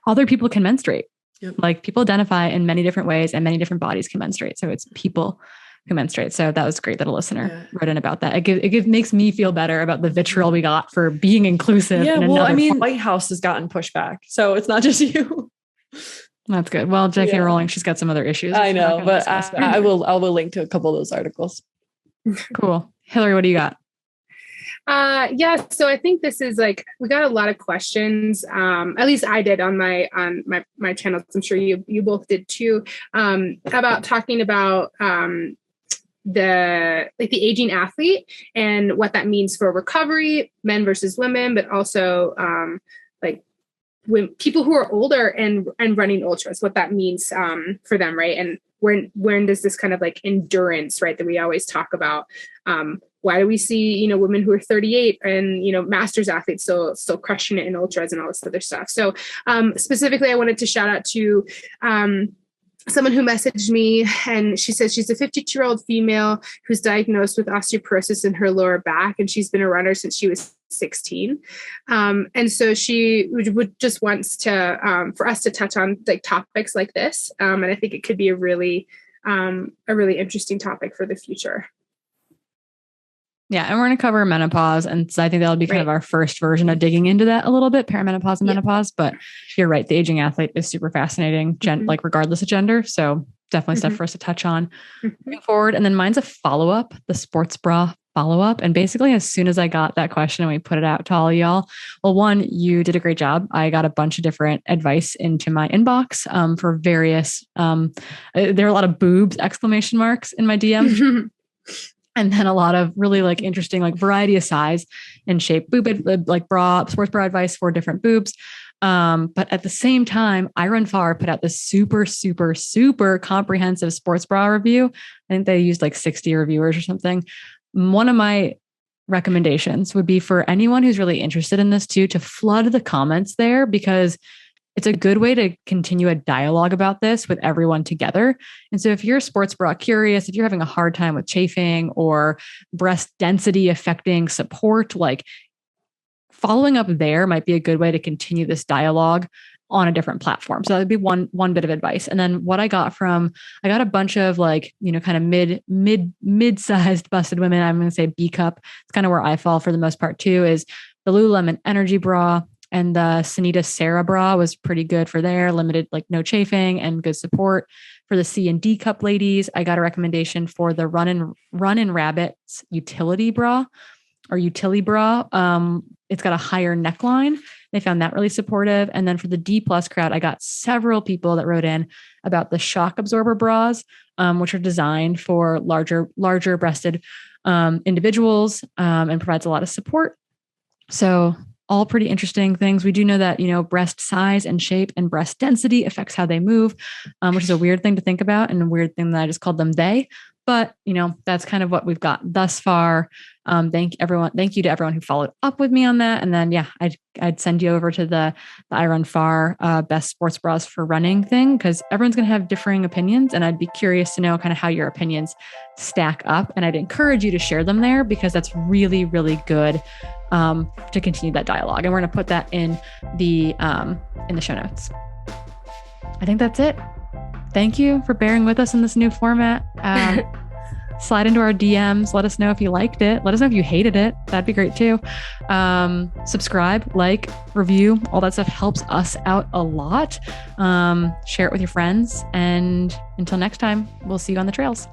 other people can menstruate. Yep. Like people identify in many different ways and many different bodies can menstruate. So it's people who menstruate. So that was great that a listener wrote in about that. It makes me feel better about the vitriol we got for being inclusive. Yeah, White House has gotten pushback. So it's not just you. That's good. Well, J.K. Rowling, she's got some other issues. I know, but I will link to a couple of those articles. Cool. Hillary, what do you got? So I think this is like, we got a lot of questions. At least I did on my channel. I'm sure you both did too, about talking about, the aging athlete and what that means for recovery, men versus women, but also, when people who are older and running ultras, what that means, for them. Right. And when does this kind of like endurance, right, that we always talk about, why do we see, women who are 38 and, masters athletes still crushing it in ultras and all this other stuff. So, specifically, I wanted to shout out to, someone who messaged me, and she says she's a 52-year-old female who's diagnosed with osteoporosis in her lower back, and she's been a runner since she was 16. And so she would just wants to, for us to touch on like topics like this. And I think it could be a really interesting topic for the future. Yeah. And we're going to cover menopause. And so I think that'll be kind of our first version of digging into that a little bit, perimenopause and menopause. But you're right. The aging athlete is super fascinating, like regardless of gender. So definitely stuff for us to touch on moving forward. And then mine's a follow-up, the sports bra follow-up. And basically, as soon as I got that question and we put it out to all of y'all, well, one, you did a great job. I got a bunch of different advice into my inbox for various, there are a lot of boobs, exclamation marks in my DM. And then a lot of really like interesting, like variety of size and shape boob, like sports bra advice for different boobs. But at the same time, I Run Far put out this super, super, super comprehensive sports bra review. I think they used like 60 reviewers or something. One of my recommendations would be for anyone who's really interested in this too, to flood the comments there, because it's a good way to continue a dialogue about this with everyone together. And so if you're a sports bra curious, if you're having a hard time with chafing or breast density affecting support, like following up there might be a good way to continue this dialogue on a different platform. So that would be one bit of advice. And then what I got a bunch of like, kind of mid-sized busted women. I'm going to say B cup. It's kind of where I fall for the most part too, is the Lululemon Energy Bra and the Sanita Sarah Bra was pretty good for there, limited, like no chafing and good support. For the C and D cup ladies, I got a recommendation for the Run and Rabbits Utility Bra or Utility Bra. It's got a higher neckline. They found that really supportive. And then for the D plus crowd, I got several people that wrote in about the shock absorber bras, which are designed for larger breasted individuals and provides a lot of support. So all pretty interesting things. We do know that, breast size and shape and breast density affects how they move, which is a weird thing to think about and a weird thing that I just called them they. But, that's kind of what we've got thus far. Thank you to everyone who followed up with me on that. And then, I'd send you over to the I Run Far best sports bras for running thing, because everyone's going to have differing opinions. And I'd be curious to know kind of how your opinions stack up. And I'd encourage you to share them there, because that's really, really good to continue that dialogue. And we're going to put that in the show notes. I think that's it. Thank you for bearing with us in this new format. Slide into our DMs. Let us know if you liked it. Let us know if you hated it. That'd be great too. Subscribe, like, review, all that stuff helps us out a lot. Share it with your friends. And until next time, we'll see you on the trails.